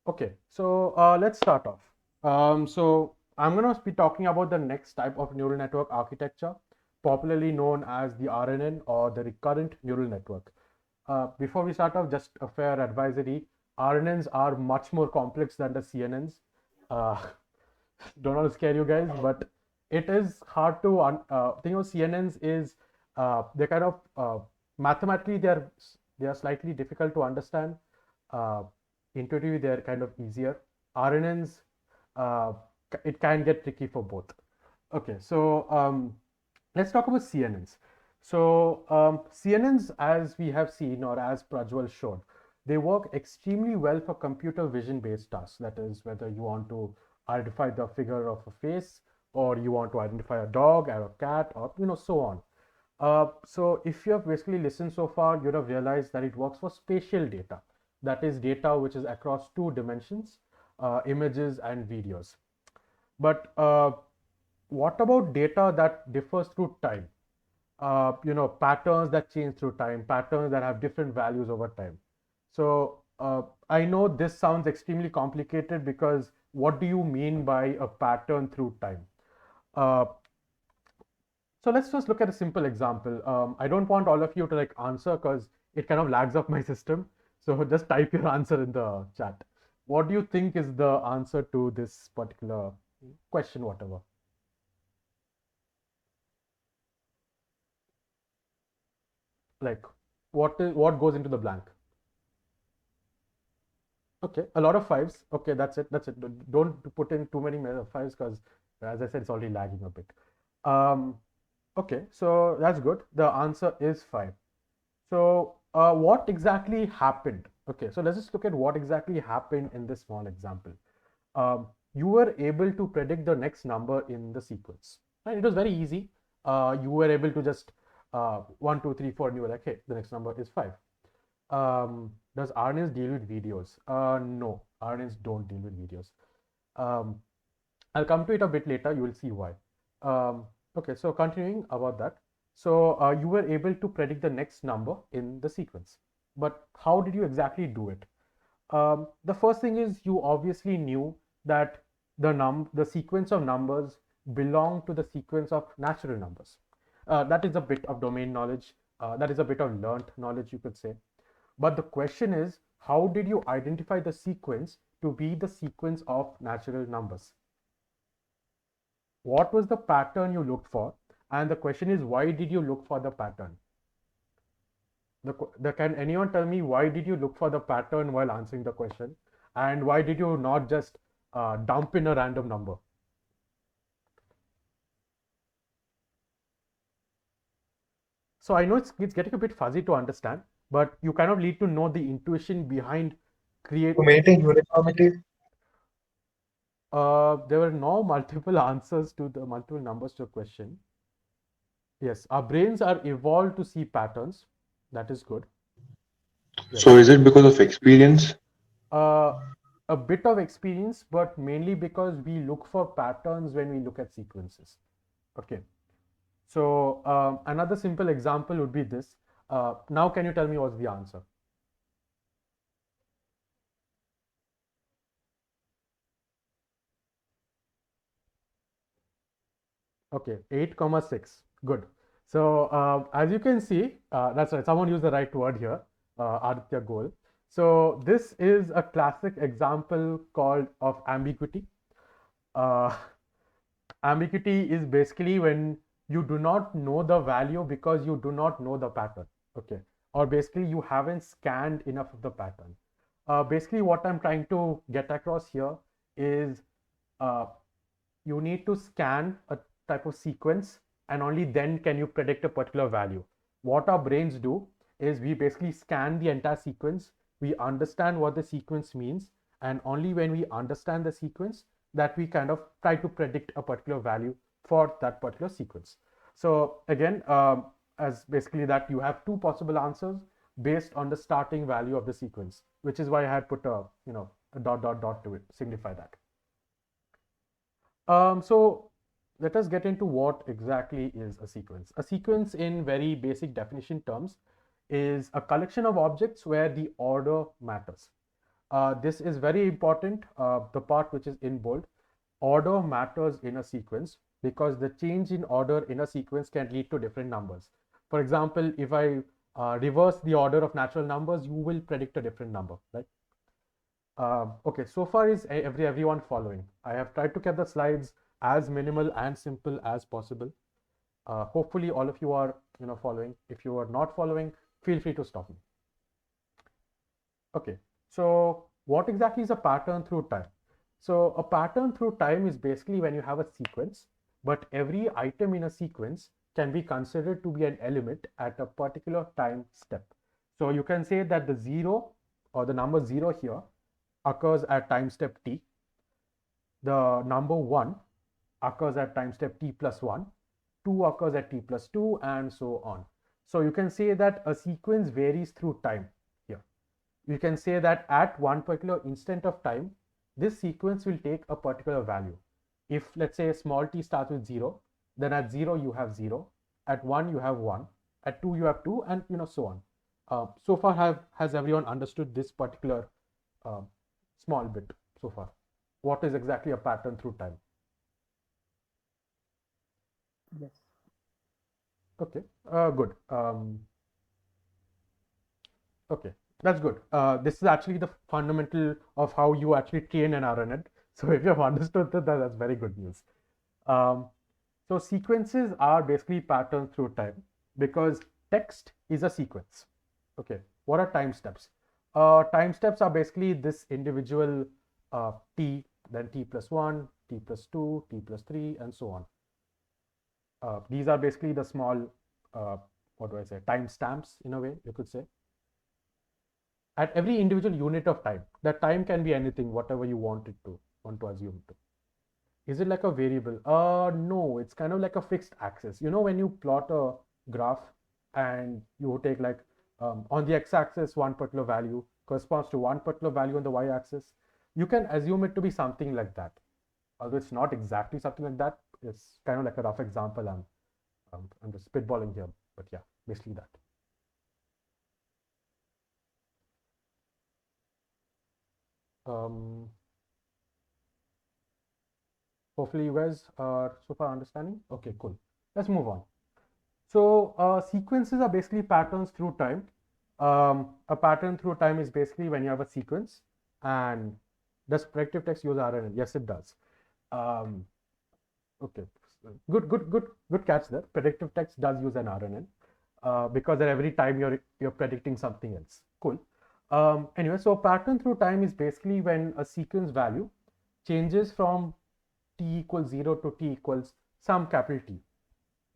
Okay, so let's start off. So I'm going to be talking about the next type of neural network architecture, popularly known as the RNN or the recurrent neural network. Before we start off, just a fair advisory, RNNs are much more complex than the CNNs. Uh, don't want to scare you guys, but it is hard to CNNs is they're kind of mathematically they are slightly difficult to understand. uh, Intuitively they're kind of easier. RNNs, it can get tricky for both. Okay, so let's talk about CNNs. So CNNs, as we have seen, or as Prajwal showed, they work extremely well for computer vision based tasks. That is, whether you want to identify the figure of a face, or you want to identify a dog or a cat, or so on. So if you have basically listened so far, you'd have realized that it works for spatial data. That is data which is across two dimensions, images and videos. But what about data that differs through time? Patterns that change through time, patterns that have different values over time. So I know this sounds extremely complicated, because what do you mean by a pattern through time? Uh, so let's just look at a simple example. I don't want all of you to answer, because it kind of lags up my system. So just type your answer in the chat. What do you think is the answer to this particular question, whatever? Like, what goes into the blank? Okay, a lot of fives. Okay, that's it. Don't put in too many fives, because, as I said, it's already lagging a bit. Okay, so that's good. The answer is 5. So what exactly happened? Okay, so let's just look at what exactly happened in this small example. You were able to predict the next number in the sequence. Right? It was very easy. You were able to just 1, 2, 3, 4, and you were like, hey, the next number is 5. Does RNNs deal with videos? No, RNNs don't deal with videos. I'll come to it a bit later. You will see why. Okay, so continuing about that. So you were able to predict the next number in the sequence. But how did you exactly do it? The first thing is, you obviously knew that the sequence of numbers belong to the sequence of natural numbers. That is a bit of domain knowledge. That is a bit of learnt knowledge, you could say. But the question is, how did you identify the sequence to be the sequence of natural numbers? What was the pattern you looked for? And the question is, why did you look for the pattern? Can anyone tell me, why did you look for the pattern while answering the question? And why did you not just dump in a random number? So I know it's getting a bit fuzzy to understand, but you kind of need to know the intuition behind To maintain uniformity. There were no multiple answers to the multiple numbers to a question. Yes, our brains are evolved to see patterns. That is good. Yes. So is it because of experience? A bit of experience, but mainly because we look for patterns when we look at sequences. Okay. So another simple example would be this. Now, can you tell me what's the answer? Okay, 8,6. Good. So as you can see, that's right. Someone used the right word here, Aditya Goel. So this is a classic example called of ambiguity. Ambiguity is basically when you do not know the value because you do not know the pattern. Okay, or basically you haven't scanned enough of the pattern. Basically, what I'm trying to get across here is you need to scan a type of sequence, and only then can you predict a particular value. What our brains do is we basically scan the entire sequence, we understand what the sequence means, and only when we understand the sequence that we kind of try to predict a particular value for that particular sequence. So again, as basically that you have two possible answers based on the starting value of the sequence, which is why I had put a dot to it, signify that. So let us get into what exactly is a sequence. A sequence, in very basic definition terms, is a collection of objects where the order matters. This is very important, the part which is in bold. order matters in a sequence because the change in order in a sequence can lead to different numbers. For example, if I reverse the order of natural numbers, you will predict a different number, right? Okay, so far is everyone following? I have tried to keep the slides as minimal and simple as possible. Hopefully all of you are following. If you are not following, feel free to stop me. Okay, so what exactly is a pattern through time? So a pattern through time is basically when you have a sequence, but every item in a sequence can be considered to be an element at a particular time step. So you can say that the 0 or the number 0 here occurs at time step t. The number 1 occurs at time step t plus 1, 2 occurs at t plus 2, and so on. So you can say that a sequence varies through time here. You can say that at one particular instant of time, this sequence will take a particular value. If let's say small t starts with 0, then at 0 you have 0, at 1 you have 1, at 2 you have 2, and so on. So far has everyone understood this particular small bit so far? What is exactly a pattern through time? Yes. Okay, good. Okay, that's good. This is actually the fundamental of how you actually train an RNN. So if you have understood that, that's very good news. So sequences are basically patterns through time because text is a sequence. Okay, what are time steps? Time steps are basically this individual t, then t plus 1, t plus 2, t plus 3, and so on. These are basically the small, what do I say, time stamps in a way, you could say. At every individual unit of time, that time can be anything, whatever you want to assume to. Is it like a variable? No, it's kind of like a fixed axis. When you plot a graph and you take like on the x-axis, one particular value corresponds to one particular value on the y-axis, you can assume it to be something like that. Although it's not exactly something like that, it's kind of like a rough example. I'm just spitballing here, but yeah, basically that. Hopefully you guys are so far understanding. Okay, cool. Let's move on. So sequences are basically patterns through time. A pattern through time is basically when you have a sequence. And does predictive text use RNN? Yes, it does. Okay, good catch there. Predictive text does use an RNN because at every time you're predicting something else. Cool. Anyway, so pattern through time is basically when a sequence value changes from t equals 0 to t equals some capital T.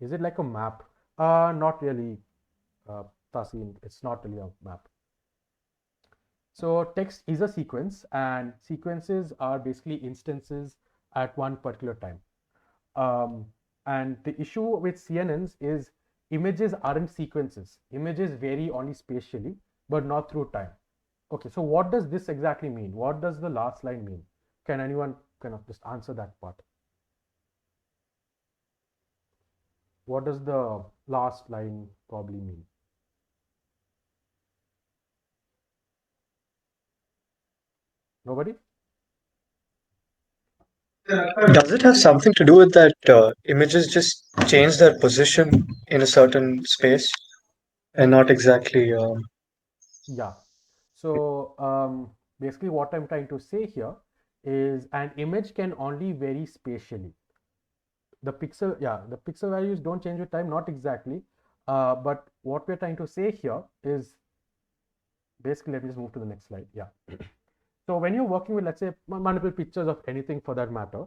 Is it like a map? Not really, Tasin. It's not really a map. So text is a sequence, and sequences are basically instances at one particular time. And the issue with CNNs is images aren't sequences. Images vary only spatially, but not through time. Okay, so what does this exactly mean? What does the last line mean? Can anyone kind of just answer that part? What does the last line probably mean? Nobody? Does it have something to do with that images just change their position in a certain space and not exactly? Yeah. So basically what I'm trying to say here is an image can only vary spatially. The pixel values don't change with time, not exactly. But what we're trying to say here is basically, let me just move to the next slide. Yeah. So when you're working with, let's say, multiple pictures of anything for that matter,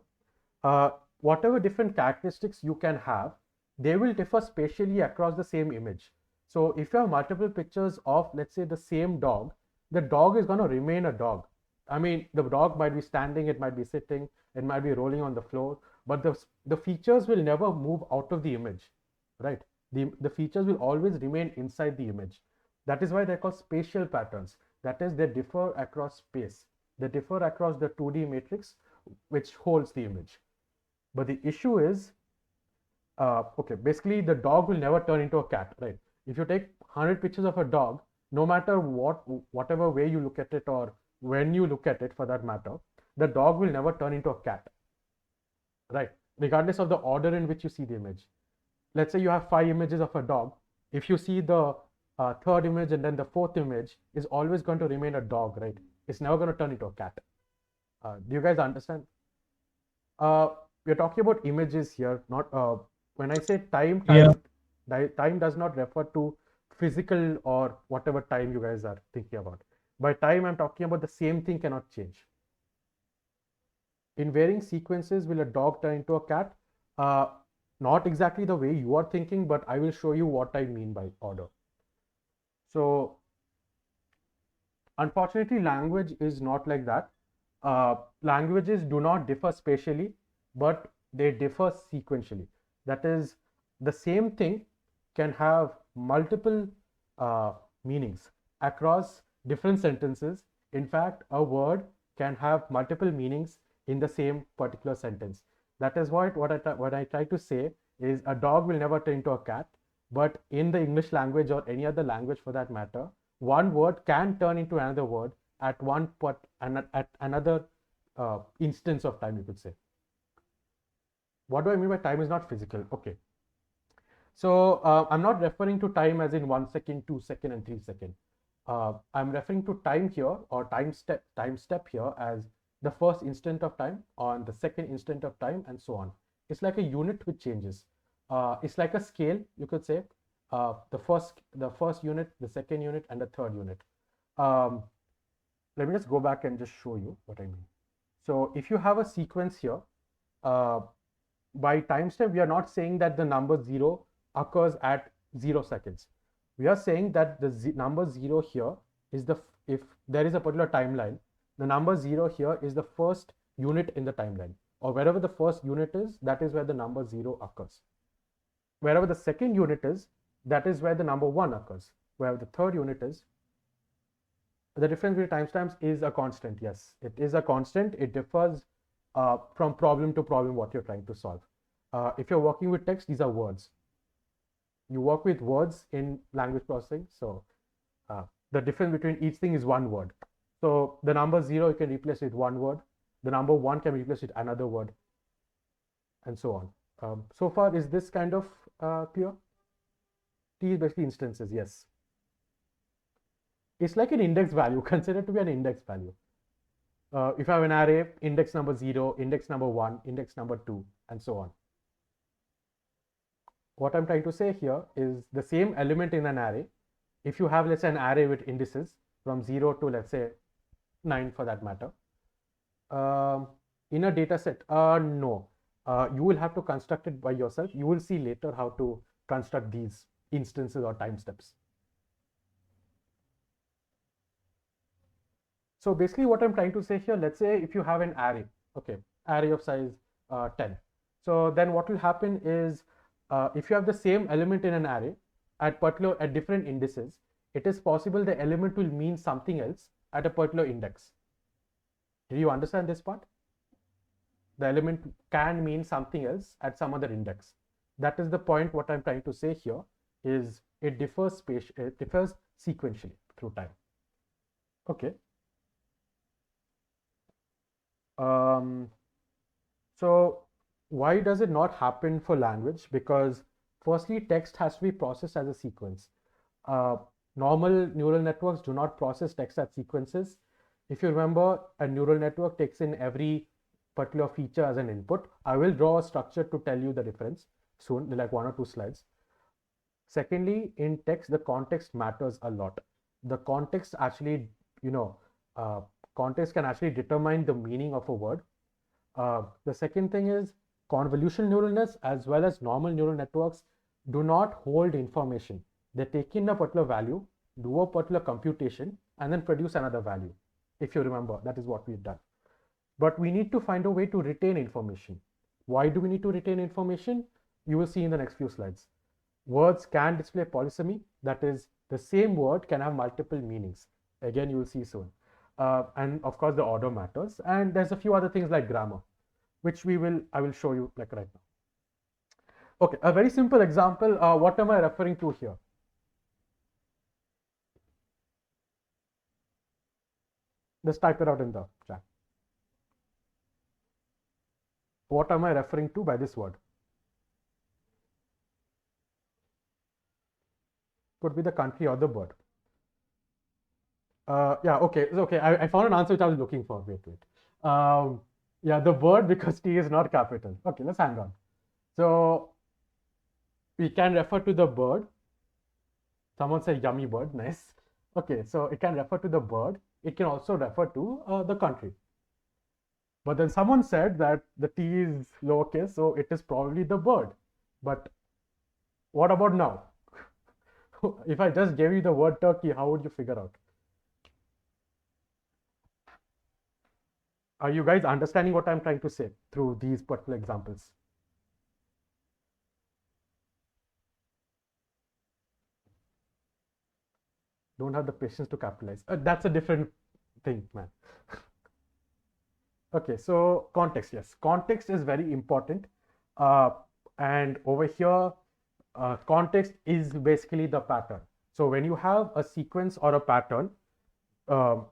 whatever different characteristics you can have, they will differ spatially across the same image. So if you have multiple pictures of, let's say, the same dog, the dog is going to remain a dog. I mean, the dog might be standing, it might be sitting, it might be rolling on the floor, but the features will never move out of the image, right? The features will always remain inside the image. That is why they're called spatial patterns. That is, they differ across space. They differ across the 2D matrix, which holds the image. But the issue is, okay, basically the dog will never turn into a cat, right? If you take 100 pictures of a dog, no matter whatever way you look at it or when you look at it for that matter, the dog will never turn into a cat. right? Regardless of the order in which you see the image. Let's say you have 5 images of a dog. If you see the third image and then the fourth image is always going to remain a dog, right? It's never going to turn into a cat. Do you guys understand? We're talking about images here, not when I say time, time does not refer to physical or whatever time you guys are thinking about. By time, I'm talking about the same thing cannot change. In varying sequences, will a dog turn into a cat? Not exactly the way you are thinking, but I will show you what I mean by order. So, unfortunately, language is not like that. Languages do not differ spatially, but they differ sequentially. That is, the same thing can have multiple meanings across different sentences. In fact, a word can have multiple meanings in the same particular sentence. That is what I try to say is a dog will never turn into a cat, but in the English language or any other language for that matter, one word can turn into another word at at another instance of time, you could say. What do I mean by time is not physical? Okay. So I'm not referring to time as in 1 second, 2 second, and 3 second. I'm referring to time here or time step here as the first instant of time, on the second instant of time, and so on. It's like a unit which changes. It's like a scale, you could say. The first unit, the second unit, and the third unit. Let me just go back and just show you what I mean. So if you have a sequence here, by time step, we are not saying that the number 0 occurs at 0 seconds. We are saying that the number 0 here is if there is a particular timeline, the number 0 here is the first unit in the timeline, or wherever the first unit is, that is where the number 0 occurs. Wherever the second unit is, that is where the number 1 occurs. Wherever the third unit is, the difference between timestamps is a constant. Yes, it is a constant. It differs from problem to problem what you're trying to solve. If you're working with text, these are words. You work with words in language processing. So the difference between each thing is one word. So the number 0 you can replace with one word. The number 1 can be replaced with another word, and so on. So far, is this kind of clear? T is basically instances, yes. It's like an index value, considered to be an index value. If I have an array, index number 0, index number 1, index number 2, and so on. What I'm trying to say here is the same element in an array. If you have, let's say, an array with indices from 0 to, let's say, 9 for that matter, in a data set, no. You will have to construct it by yourself. You will see later how to construct these instances or time steps. So basically what I'm trying to say here, let's say if you have an array, okay, array of size 10. So then what will happen is if you have the same element in an array at different indices, it is possible the element will mean something else at a particular index. Do you understand this part? The element can mean something else at some other index. That is the point. What I'm trying to say here is it differs sequentially through time. Okay. So why does it not happen for language? Because firstly, text has to be processed as a sequence. Normal neural networks do not process text as sequences. If you remember, a neural network takes in every particular feature as an input. I will draw a structure to tell you the difference soon, like 1 or 2 slides. Secondly, in text, the context matters a lot. The context actually, context can actually determine the meaning of a word. The second thing is convolutional neural nets as well as normal neural networks do not hold information. They take in a particular value, do a particular computation, and then produce another value. If you remember, that is what we've done. But we need to find a way to retain information. Why do we need to retain information? You will see in the next few slides. Words can display polysemy. That is, the same word can have multiple meanings. Again, you will see soon. And of course, the order matters. And there's a few other things like grammar, which I will show you like right now. Okay, a very simple example. What am I referring to here? Just type it out in the chat. what am I referring to by this word? Could be the country or the bird. Yeah, okay, okay. I found an answer which I was looking for. Wait. Yeah, the bird, because T is not capital. Okay, let's hang on. So we can refer to the bird. Someone said yummy bird. Nice. Okay, so it can refer to the bird. It can also refer to the country. But then someone said that the T is lowercase, so it is probably the bird. But what about now? If I just gave you the word turkey, how would you figure out? Are you guys understanding what I'm trying to say through these particular examples? Don't have the patience to capitalize. That's a different thing, man. Okay, so context, yes. Context is very important. And over here, context is basically the pattern. So when you have a sequence or a pattern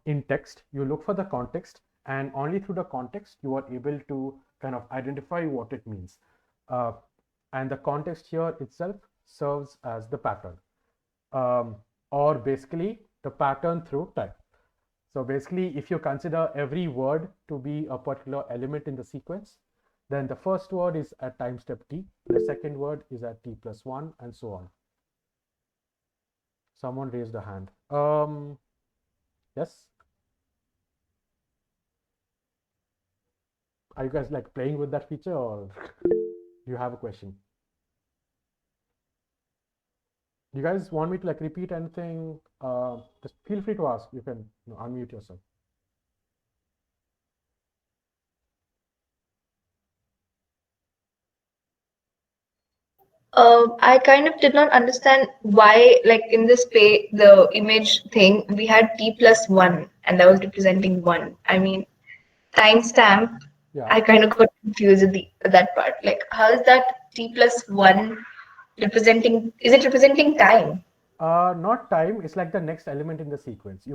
in text, you look for the context, and only through the context you are able to kind of identify what it means. And the context here itself serves as the pattern, or basically the pattern through time. So basically, if you consider every word to be a particular element in the sequence, then the first word is at time step t, the second word is at t plus 1, and so on. Someone raised a hand. Yes? Are you guys like playing with that feature, or do you have a question? Do you guys want me to like repeat anything? Just feel free to ask. You can unmute yourself. I kind of did not understand why, like in this the image thing, we had t plus 1 and that was representing 1. I mean, timestamp, Yeah. I kind of got confused with that part. Like, how is that t plus 1 representing, is it representing time? Not time, it's like the next element in the sequence.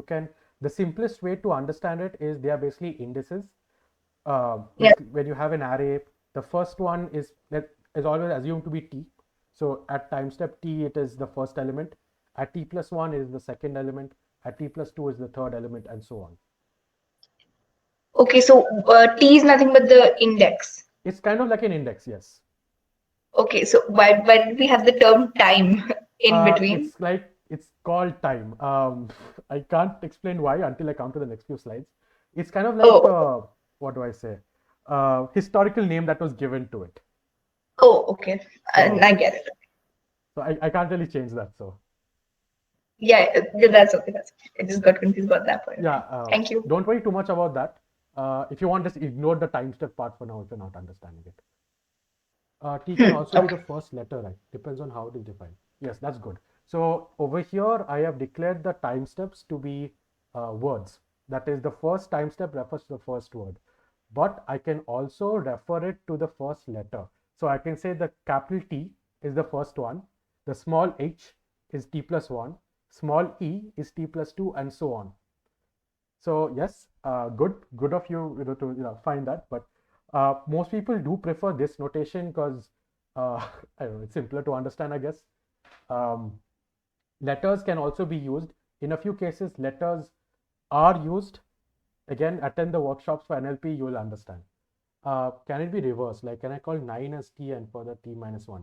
The simplest way to understand it is they are basically indices. When you have an array, the first one is always assumed to be t. So at time step t, it is the first element. At t plus 1, it is the second element. At t plus 2 is the third element, and so on. Okay, so t is nothing but the index. It's kind of like an index, yes. Okay, so why did we have the term time in between? It's called time. I can't explain why until I come to the next few slides. It's kind of like, what do I say? Historical name that was given to it. Oh, okay. I get it. So I can't really change that. So yeah, that's okay. I just got confused about that point. Yeah. Thank you. Don't worry too much about that. If you want, just ignore the time step part for now if you're not understanding it. T can also be the first letter, right? Depends on how it is defined. Yes, that's good. So over here, I have declared the time steps to be words. That is, the first time step refers to the first word. But I can also refer it to the first letter. So I can say the capital T is the first one. The small h is t plus 1. Small e is t plus 2, and so on. So yes, good of you, to find that. But most people do prefer this notation because I don't know, it's simpler to understand, I guess. Letters can also be used. In a few cases, letters are used. Again, attend the workshops for NLP, you will understand. Can it be reversed? Like, can I call 9 as t and further t minus 1?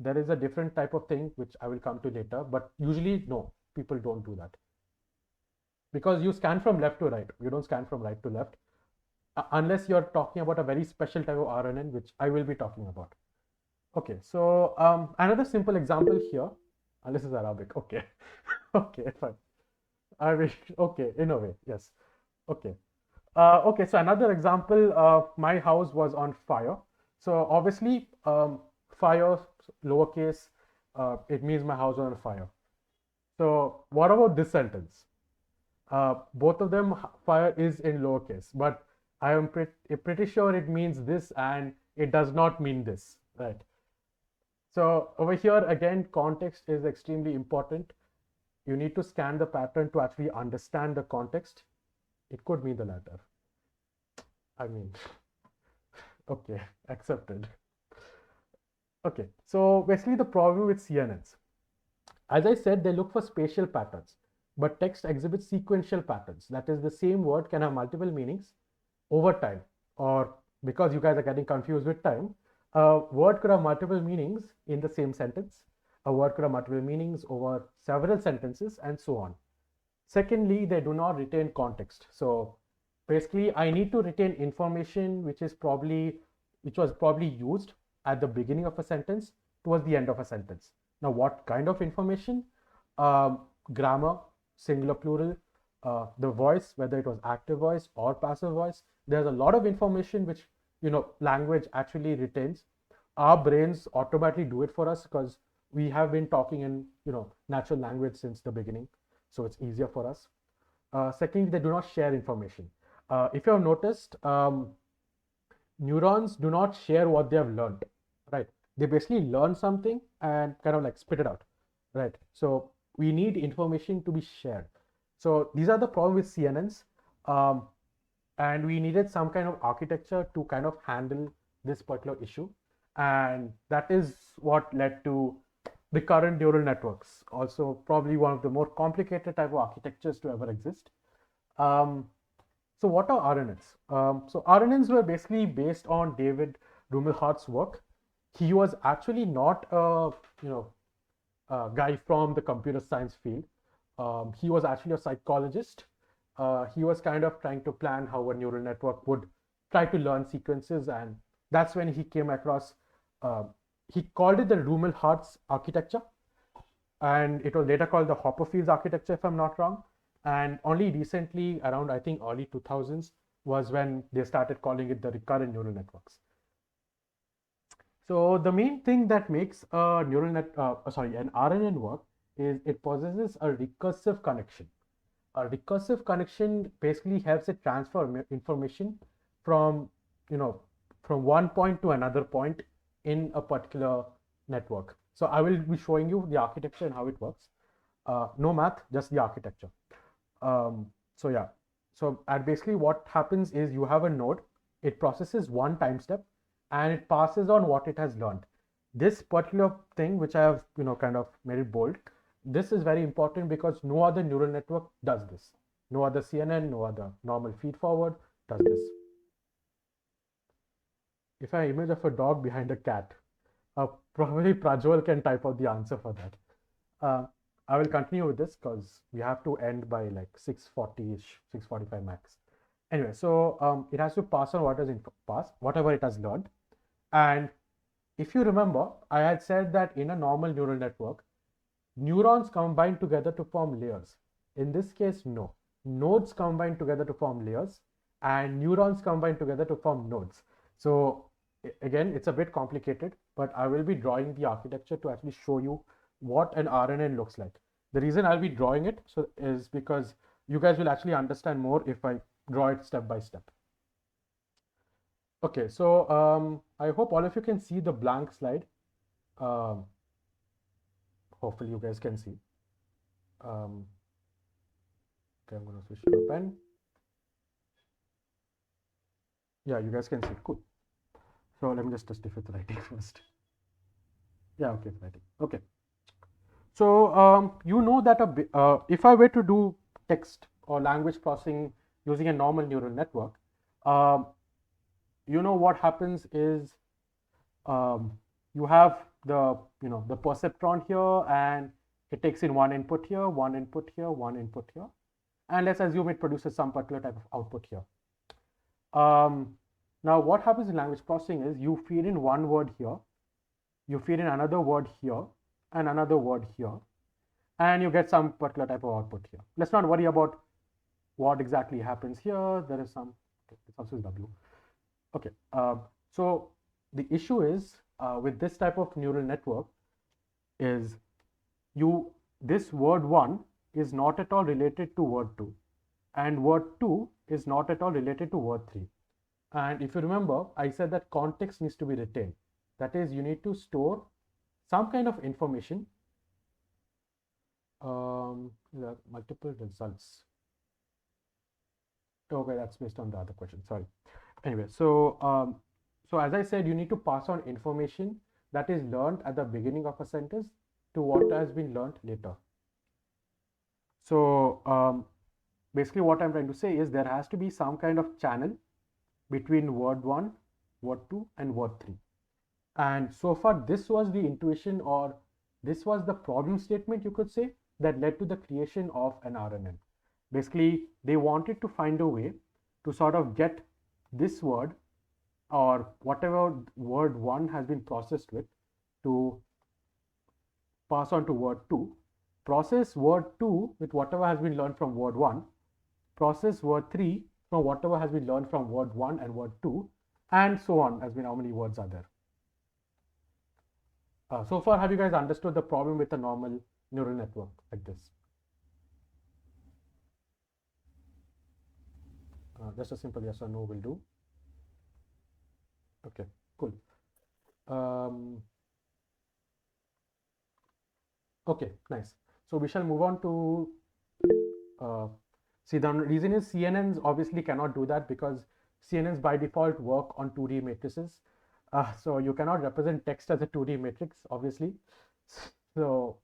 There is a different type of thing which I will come to later, but usually no, people don't do that. Because you scan from left to right, you don't scan from right to left, unless you're talking about a very special type of RNN, which I will be talking about. Okay, so another simple example here, unless it's Arabic, okay. Okay, fine. I wish, okay, in a way, yes. Okay. Okay, so another example, my house was on fire. So obviously, fire, lowercase, it means my house was on fire. So what about this sentence? Both of them, fire is in lowercase, but I am pretty sure it means this and it does not mean this, right? So over here, again, context is extremely important. You need to scan the pattern to actually understand the context. It could mean the latter. I mean, Okay, accepted. Okay, so basically the problem with CNNs, as I said, they look for spatial patterns, but text exhibits sequential patterns. That is, the same word can have multiple meanings over time, or because you guys are getting confused with time, a word could have multiple meanings in the same sentence. A word could have multiple meanings over several sentences, and so on. Secondly, they do not retain context. So basically, I need to retain information which was probably used at the beginning of a sentence towards the end of a sentence. Now, what kind of information? Grammar, singular, plural, the voice, whether it was active voice or passive voice. There's a lot of information which language actually retains. Our brains automatically do it for us because we have been talking in natural language since the beginning, so it's easier for us. Secondly, they do not share information. If you have noticed, neurons do not share what they have learned, right? They basically learn something and kind of like spit it out, right? So we need information to be shared. So these are the problem with CNNs, and we needed some kind of architecture to kind of handle this particular issue, and that is what led to recurrent neural networks, also probably one of the more complicated type of architectures to ever exist. So what are RNNs? So RNNs were basically based on David Rumelhart's work. He was actually not a guy from the computer science field. He was actually a psychologist. He was kind of trying to plan how a neural network would try to learn sequences, and that's when he came across. He called it the Rumelhart's architecture, and it was later called the Hopperfield's architecture, if I'm not wrong. And only recently, around I think early 2000s, was when they started calling it the recurrent neural networks. So the main thing that makes a an RNN work is it possesses a recursive connection. A recursive connection basically helps it transfer information from from one point to another point in a particular network. So I will be showing you the architecture and how it works. No math, just the architecture. So yeah, so basically what happens is you have a node, it processes one time step, and it passes on what it has learned. This particular thing, which I have kind of made it bold, this is very important because no other neural network does this. No other CNN, no other normal feed forward does this. If I image of a dog behind a cat, probably Prajwal can type out the answer for that. I will continue with this because we have to end by like 6:40-ish, 6:45 max. Anyway, so it has to pass on whatever it has learned. And if you remember, I had said that in a normal neural network, neurons combine together to form layers. In this case, no. Nodes combine together to form layers, and neurons combine together to form nodes. So again, it's a bit complicated, but I will be drawing the architecture to actually show you what an RNN looks like. The reason I'll be drawing it is because you guys will actually understand more if I draw it step by step. Okay, so I hope all of you can see the blank slide. Hopefully you guys can see. Okay, I'm going to switch to a pen. Yeah, you guys can see. Cool. So let me just test if it's writing first. Yeah, okay, it's writing. Okay. So you know that if I were to do text or language processing using a normal neural network, what happens is you have the the perceptron here, and it takes in one input here, one input here, one input here, and let's assume it produces some particular type of output here. Now what happens in language processing is you feed in one word here, you feed in another word here, and another word here, and you get some particular type of output here. Let's not worry about what exactly happens here. There is some, it's also W. Okay, so the issue is with this type of neural network is this word 1 is not at all related to word 2, and word 2 is not at all related to word 3. And if you remember, I said that context needs to be retained. That is, you need to store some kind of information. There are multiple results. Okay, that's based on the other question. Sorry. Anyway, so So as I said, you need to pass on information that is learned at the beginning of a sentence to what has been learned later. So basically what I'm trying to say is there has to be some kind of channel between word 1, word 2 and word 3. And so far this was the intuition, or this was the problem statement, you could say, that led to the creation of an RNN. Basically they wanted to find a way to sort of get this word or whatever word 1 has been processed with to pass on to word 2, process word 2 with whatever has been learned from word 1, process word 3 from whatever has been learned from word 1 and word 2, and so on, as in how many words are there. So far, have you guys understood the problem with a normal neural network like this? Just a simple yes or no will do. Okay, cool. Okay, nice. So we shall move on to see, the reason is CNNs obviously cannot do that because CNNs by default work on 2D matrices. So you cannot represent text as a 2D matrix, obviously. So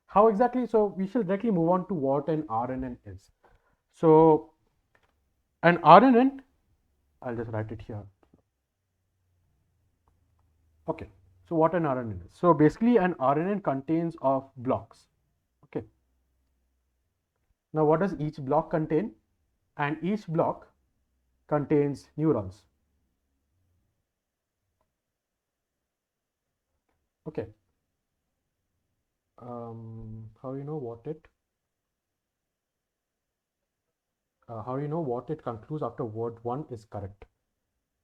how exactly? So we shall directly move on to what an RNN is. So an RNN, I'll just write it here. Okay, so what an RNN is? So basically an RNN contains of blocks. Okay. Now what does each block contain? And each block contains neurons. Okay. How you know what it? How you know what it concludes after word 1 is correct?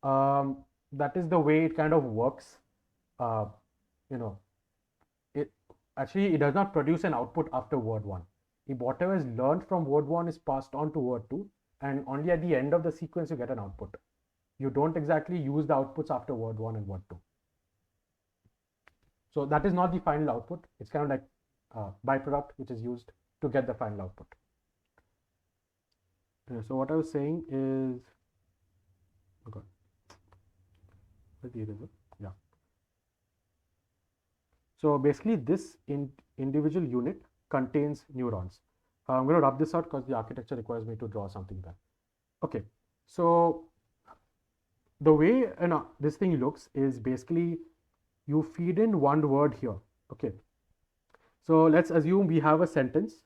That is the way it kind of works. You know, it does not produce an output after word 1. If whatever is learned from word 1 is passed on to word 2, and only at the end of the sequence you get an output. You don't exactly use the outputs after word 1 and word 2. So that is not the final output. It's kind of like byproduct which is used to get the final output. So what I was saying is, okay, where's the eraser? Yeah. So basically this individual unit contains neurons. I'm going to rub this out because the architecture requires me to draw something there. Okay, so the way this thing looks is basically you feed in one word here. Okay, so let's assume we have a sentence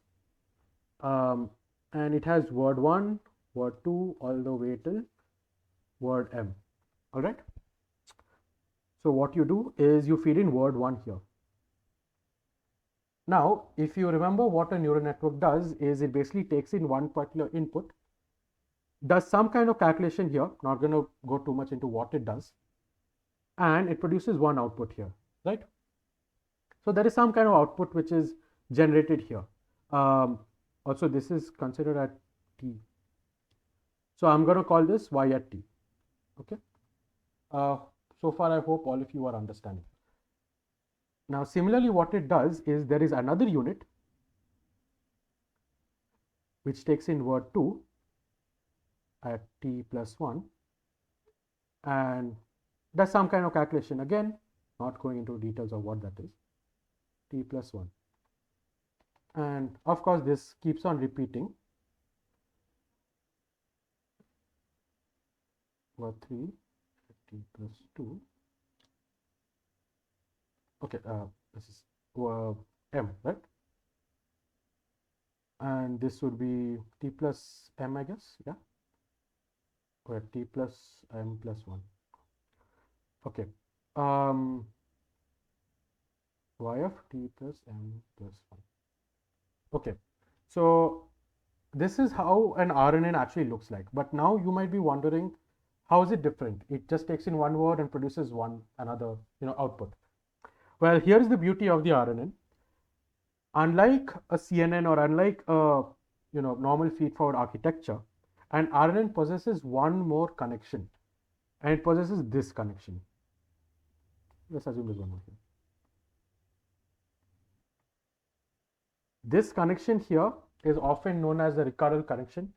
and it has word 1, word 2, all the way till word M. All right. So what you do is you feed in word 1 here. Now, if you remember what a neural network does is it basically takes in one particular input, does some kind of calculation here, not going to go too much into what it does, and it produces one output here, right? So there is some kind of output which is generated here. Also, this is considered at t. So I'm going to call this y at t. Okay. So far, I hope all of you are understanding. Now, similarly, what it does is there is another unit which takes in word 2 at t plus 1 and does some kind of calculation, again, not going into details of what that is, t plus 1. And of course, this keeps on repeating. Word 3 at t plus 2. Okay, this is M, right? And this would be t plus M, I guess, yeah? Or t plus M plus 1. Okay. Y of t plus M plus 1. Okay. So this is how an RNN actually looks like. But now you might be wondering, how is it different? It just takes in one word and produces another output. Well, here's the beauty of the RNN. Unlike a CNN or unlike a normal feed-forward architecture, an RNN possesses one more connection, and it possesses this connection. Let's assume there's one more here. This connection here is often known as the recurrent connection.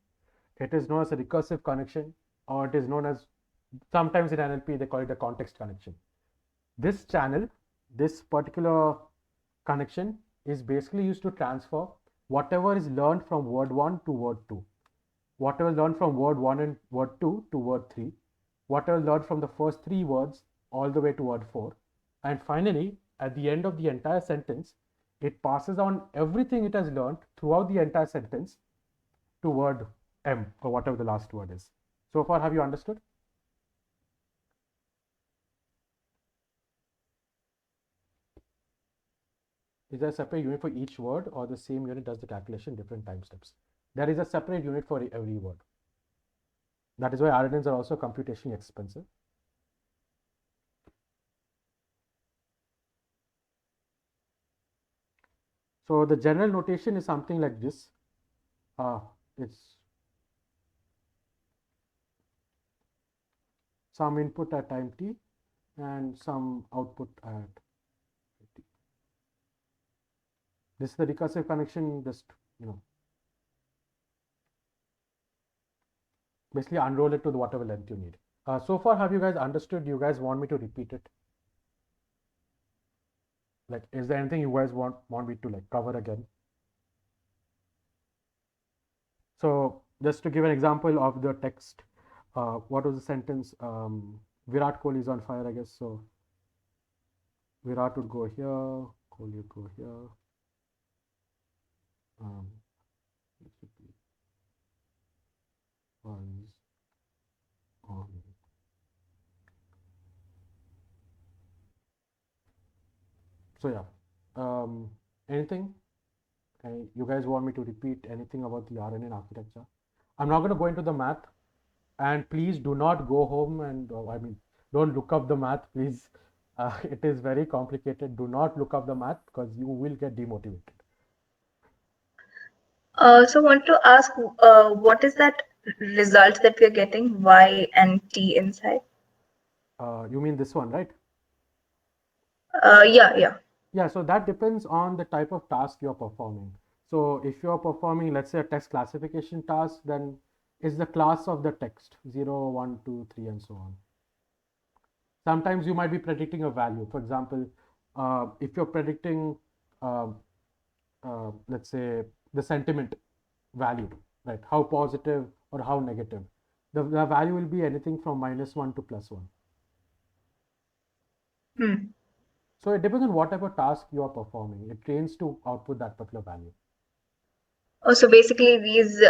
It is known as a recursive connection, or it is known as sometimes in NLP they call it a context connection. This channel, this particular connection is basically used to transfer whatever is learned from word 1 to word 2, whatever is learned from word 1 and word 2 to word 3, whatever is learned from the first 3 words all the way to word 4, and finally at the end of the entire sentence it passes on everything it has learned throughout the entire sentence to word M, or whatever the last word is. So far, have you understood? Is there a separate unit for each word, or the same unit does the calculation different time steps? There is a separate unit for every word. That is why RNNs are also computationally expensive. So the general notation is something like this. It's some input at time t and some output at t. This is the recursive connection, just basically unroll it to whatever length you need. So far, have you guys understood? You guys want me to repeat it? Like, is there anything you guys want me to like cover again? So just to give an example of the text, what was the sentence? Virat Kohli is on fire, I guess. So Virat would go here, Kohli would go here. Was on. So yeah, anything? You guys want me to repeat anything about the RNN architecture? I'm not going to go into the math, and please do not go home and don't look up the math, please. It is very complicated. Do not look up the math because you will get demotivated. So want to ask, what is that result that we're getting, Y and T inside? You mean this one, right? Yeah. Yeah, so that depends on the type of task you're performing. So if you're performing, let's say, a text classification task, then it's the class of the text, 0, 1, 2, 3, and so on. Sometimes you might be predicting a value. For example, if you're predicting, let's say, the sentiment value, right? How positive or how negative. The value will be anything from -1 to +1. So it depends on what type of task you are performing. It trains to output that particular value. Oh, so basically these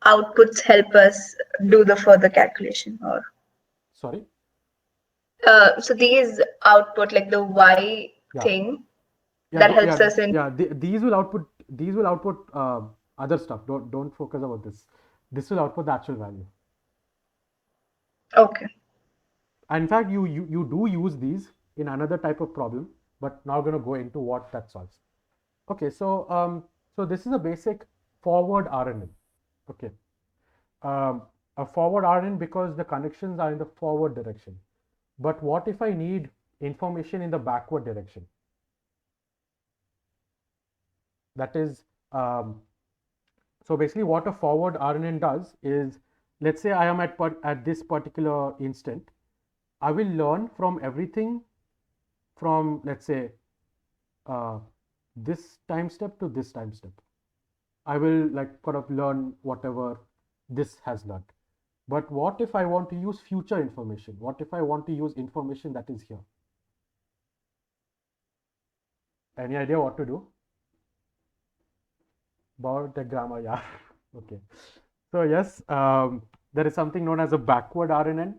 outputs help us do the further calculation, or? Sorry? So these output, like the Y thing, that helps us in. Yeah, these will output other stuff. Don't focus about this. This will output the actual value. Okay. And in fact, you do use these in another type of problem, but now going to go into what that solves. Okay, so so this is a basic forward RNN. Okay, a forward RNN because the connections are in the forward direction. But what if I need information in the backward direction? That is, so basically what a forward RNN does is, let's say I am at this particular instant, I will learn from everything from, let's say, this time step to this time step. I will learn whatever this has learned. But what if I want to use future information? What if I want to use information that is here? Any idea what to do? About the grammar, yeah. Okay. So yes, there is something known as a backward RNN.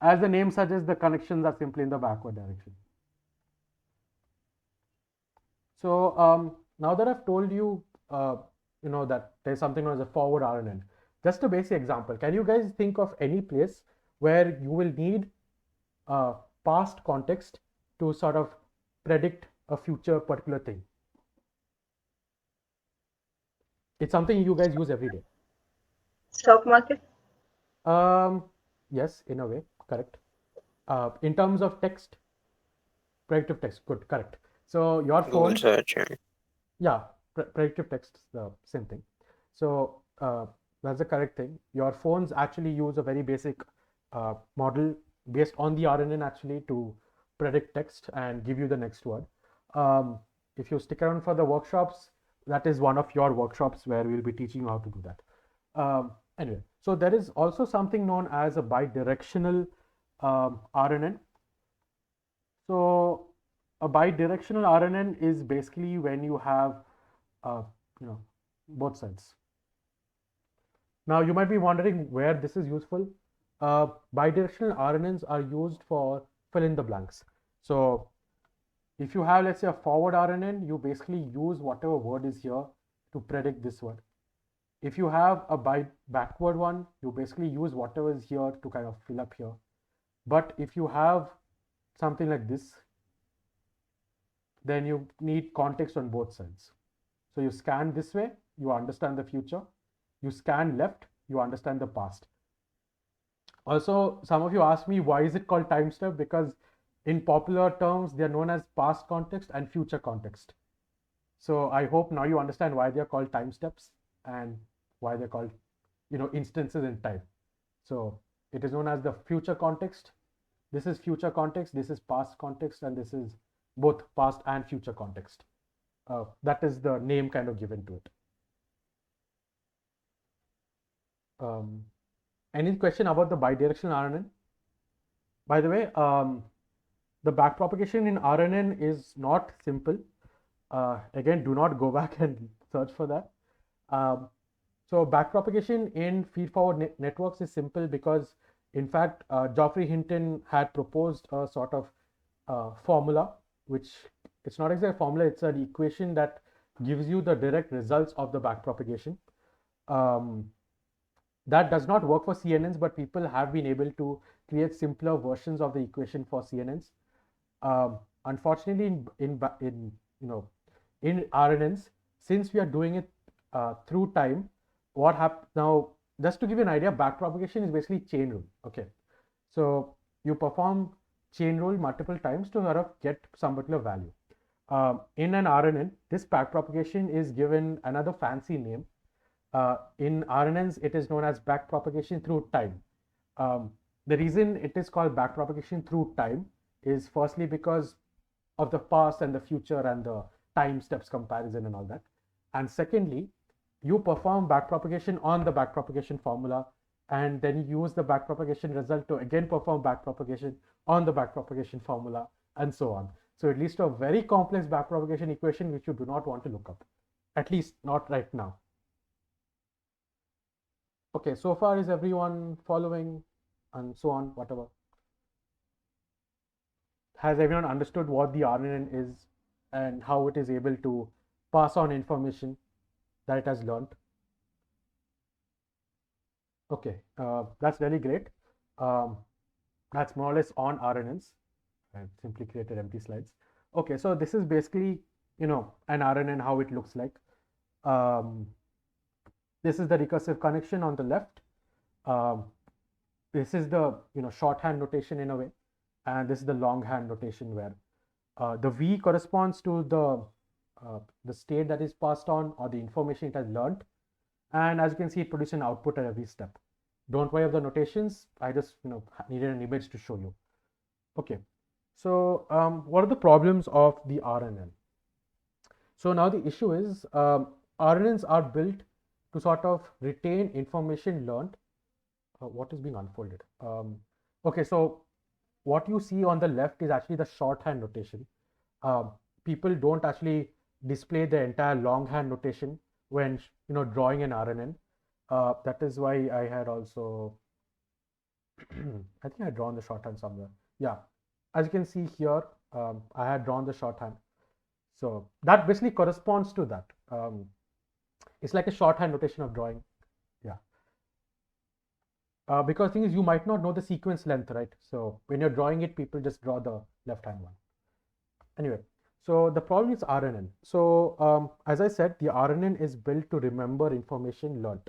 As the name suggests, the connections are simply in the backward direction. So now that I've told you, that there's something known as a forward RNN. Just a basic example. Can you guys think of any place where you will need past context to sort of predict a future particular thing? It's something you guys use every day. Stock market? Yes, in a way, correct. In terms of text, predictive text, good, correct. So your phone. Google search. Yeah, predictive text, the same thing. So that's the correct thing. Your phones actually use a very basic model based on the RNN actually to predict text and give you the next word. If you stick around for the workshops, that is one of your workshops where we'll be teaching you how to do that. Anyway, so there is also something known as a bidirectional RNN. So a bidirectional RNN is basically when you have both sides. Now you might be wondering where this is useful. Bidirectional RNNs are used for fill in the blanks. So if you have, let's say, a forward RNN, you basically use whatever word is here to predict this word. If you have a backward one, you basically use whatever is here to kind of fill up here. But if you have something like this, then you need context on both sides. So you scan this way, you understand the future. You scan left, you understand the past. Also, some of you ask me, why is it called time step? Because in popular terms, they are known as past context and future context. So I hope now you understand why they are called time steps and why they're called, instances in time. So it is known as the future context. This is future context, this is past context, and this is both past and future context. That is the name kind of given to it. Any question about the bidirectional RNN? By the way, the backpropagation in RNN is not simple. Again, do not go back and search for that. So backpropagation in feed-forward networks is simple because, in fact, Geoffrey Hinton had proposed a sort of formula, which it's not exactly a formula, it's an equation that gives you the direct results of the backpropagation. That does not work for CNNs, but people have been able to create simpler versions of the equation for CNNs. Unfortunately, in RNNs, since we are doing it through time, what happens now? Just to give you an idea, backpropagation is basically chain rule. Okay, so you perform chain rule multiple times to sort of get some particular value. In an RNN, this backpropagation is given another fancy name. In RNNs, it is known as backpropagation through time. The reason it is called backpropagation through time is firstly because of the past and the future and the time steps comparison and all that. And secondly, you perform backpropagation on the backpropagation formula, and then you use the backpropagation result to again perform backpropagation on the backpropagation formula, and so on. So it leads to a very complex backpropagation equation which you do not want to look up, at least not right now. Okay, so far is everyone following and so on, whatever? Has everyone understood what the RNN is and how it is able to pass on information that it has learned? Okay, that's really great. That's more or less on RNNs. I've simply created empty slides. Okay, so this is basically, an RNN, how it looks like. This is the recursive connection on the left. This is the shorthand notation in a way, and this is the longhand notation where the V corresponds to the state that is passed on or the information it has learned, and as you can see, it produces an output at every step. Don't worry of the notations. I just needed an image to show you. Okay, so what are the problems of the RNN? So now the issue is RNNs are built to sort of retain information learned. What is being unfolded? Okay, so what you see on the left is actually the shorthand notation. People don't actually display the entire longhand notation when drawing an RNN. That is why I had also I think I had drawn the shorthand somewhere. Yeah, as you can see here, I had drawn the shorthand. So that basically corresponds to that. It's like a shorthand notation of drawing. Yeah. Because the thing is, you might not know the sequence length, right? So when you're drawing it, people just draw the left-hand one. Anyway, so the problem is RNN. So as I said, the RNN is built to remember information learned.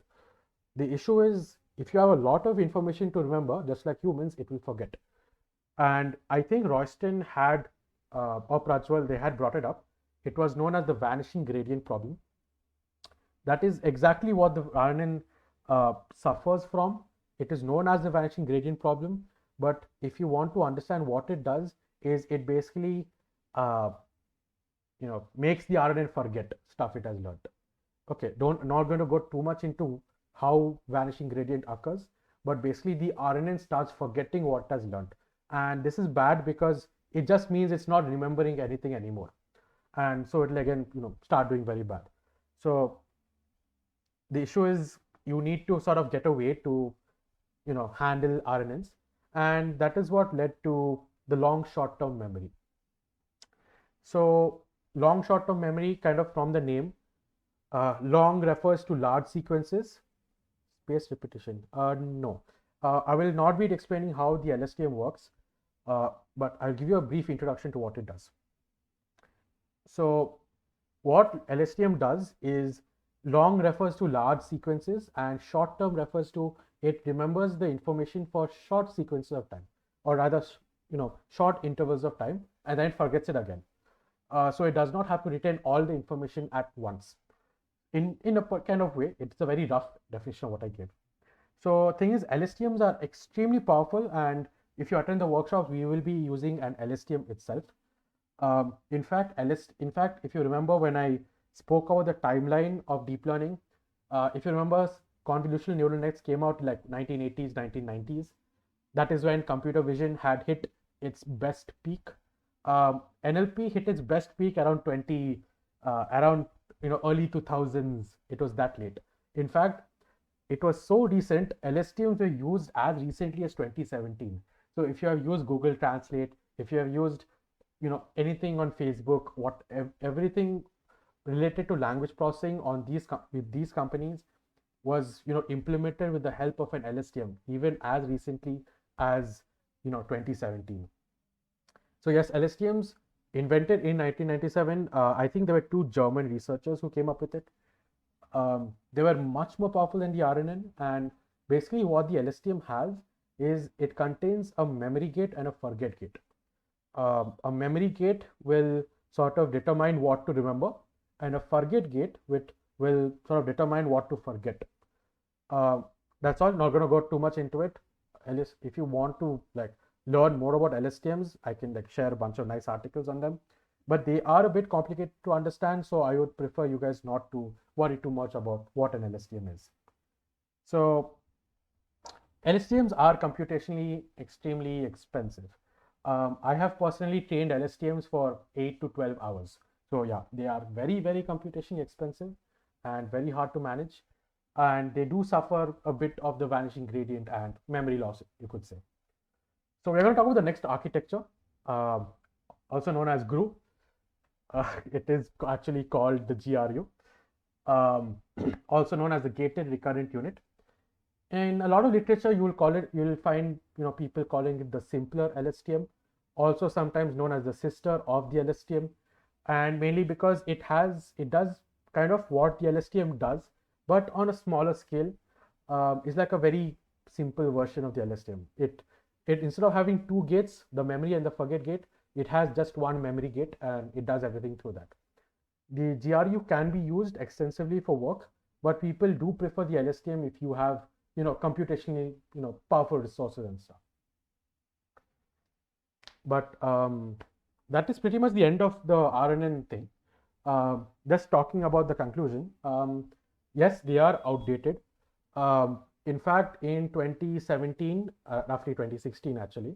The issue is, if you have a lot of information to remember, just like humans, it will forget. And I think Royston had, or Prajwal, they had brought it up. It was known as the vanishing gradient problem. That is exactly what the RNN suffers from. It is known as the vanishing gradient problem, but if you want to understand what it does, is it basically makes the RNN forget stuff it has learned. Okay, not going to go too much into how vanishing gradient occurs, but basically the RNN starts forgetting what it has learned, and this is bad because it just means it's not remembering anything anymore, and so it'll again start doing very bad. So the issue is you need to sort of get a way to handle RNNs, and that is what led to the long short-term memory. So long short-term memory, kind of from the name, long refers to large sequences. Space repetition. No, I will not be explaining how the LSTM works, but I'll give you a brief introduction to what it does. So what LSTM does is long refers to large sequences and short term refers to it remembers the information for short sequences of time, or rather short intervals of time, and then forgets it again. So it does not have to retain all the information at once. In a kind of way, it's a very rough definition of what I gave. So thing is, LSTMs are extremely powerful, and if you attend the workshop, we will be using an LSTM itself. In fact, if you remember when I spoke about the timeline of deep learning, if you remember, convolutional neural nets came out like 1980s, 1990s. That is when computer vision had hit its best peak. NLP hit its best peak around early 2000s. It was that late. In fact, it was so recent, LSTMs were used as recently as 2017. So if you have used Google Translate, if you have used anything on Facebook, everything related to language processing on with these companies was implemented with the help of an LSTM, even as recently as 2017. So yes, LSTMs invented in 1997. I think there were two German researchers who came up with it. They were much more powerful than the RNN, and basically what the LSTM has is it contains a memory gate and a forget gate. A memory gate will sort of determine what to remember, and a forget gate which will sort of determine what to forget. That's all. Not going to go too much into it. If you want to learn more about LSTMs, I can share a bunch of nice articles on them, but they are a bit complicated to understand, so I would prefer you guys not to worry too much about what an LSTM is. So LSTMs are computationally extremely expensive. I have personally trained LSTMs for 8 to 12 hours. So yeah, they are very, very computationally expensive and very hard to manage, and they do suffer a bit of the vanishing gradient and memory loss, you could say. So we're going to talk about the next architecture, also known as GRU. It is actually called the GRU, also known as the gated recurrent unit. In a lot of literature, you'll find people calling it the simpler LSTM, also sometimes known as the sister of the LSTM, and mainly because it does kind of what the LSTM does, but on a smaller scale. It's like a very simple version of the LSTM. It instead of having two gates, the memory and the forget gate, it has just one memory gate, and it does everything through that. The GRU can be used extensively for work, but people do prefer the LSTM if you have computationally powerful resources and stuff. But that is pretty much the end of the RNN thing. Just talking about the conclusion. Yes, they are outdated. In fact, in 2017, roughly 2016 actually,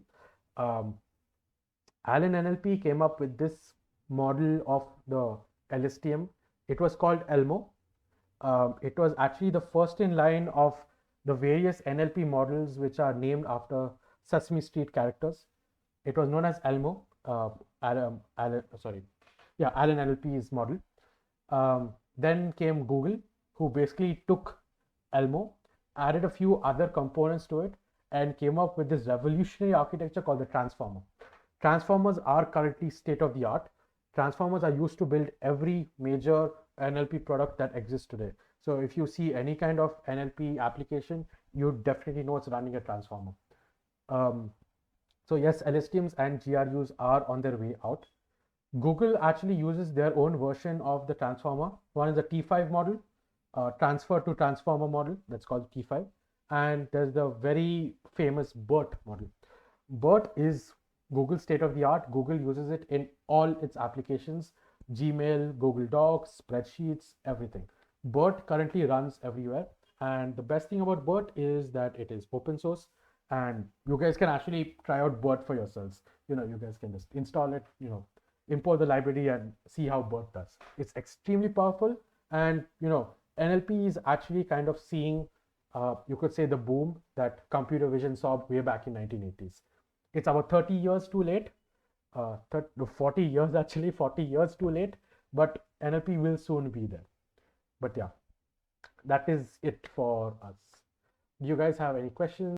Allen NLP came up with this model of the LSTM. It was called ELMO. It was actually the first in line of the various NLP models which are named after Sesame Street characters. It was known as ELMO. Allen NLP's model. Then came Google, who basically took ELMO, added a few other components to it, and came up with this revolutionary architecture called the transformer. Transformers are currently state of the art. Transformers are used to build every major NLP product that exists today. So if you see any kind of NLP application, you definitely know it's running a transformer. So yes, LSTMs and GRUs are on their way out. Google actually uses their own version of the transformer. One is the T5 model, transfer to transformer model, that's called T5. and there's the very famous BERT model. BERT is Google's state of the art. Google uses it in all its applications, Gmail, Google Docs, spreadsheets, everything. BERT currently runs everywhere. And the best thing about BERT is that it is open source, and you guys can actually try out BERT for yourselves. You guys can just install it, import the library and see how BERT does. It's extremely powerful, and NLP is actually kind of seeing, you could say, the boom that computer vision saw way back in 1980s. It's about 30 years too late, 40 years actually, 40 years too late, but NLP will soon be there. But yeah, that is it for us. Do you guys have any questions?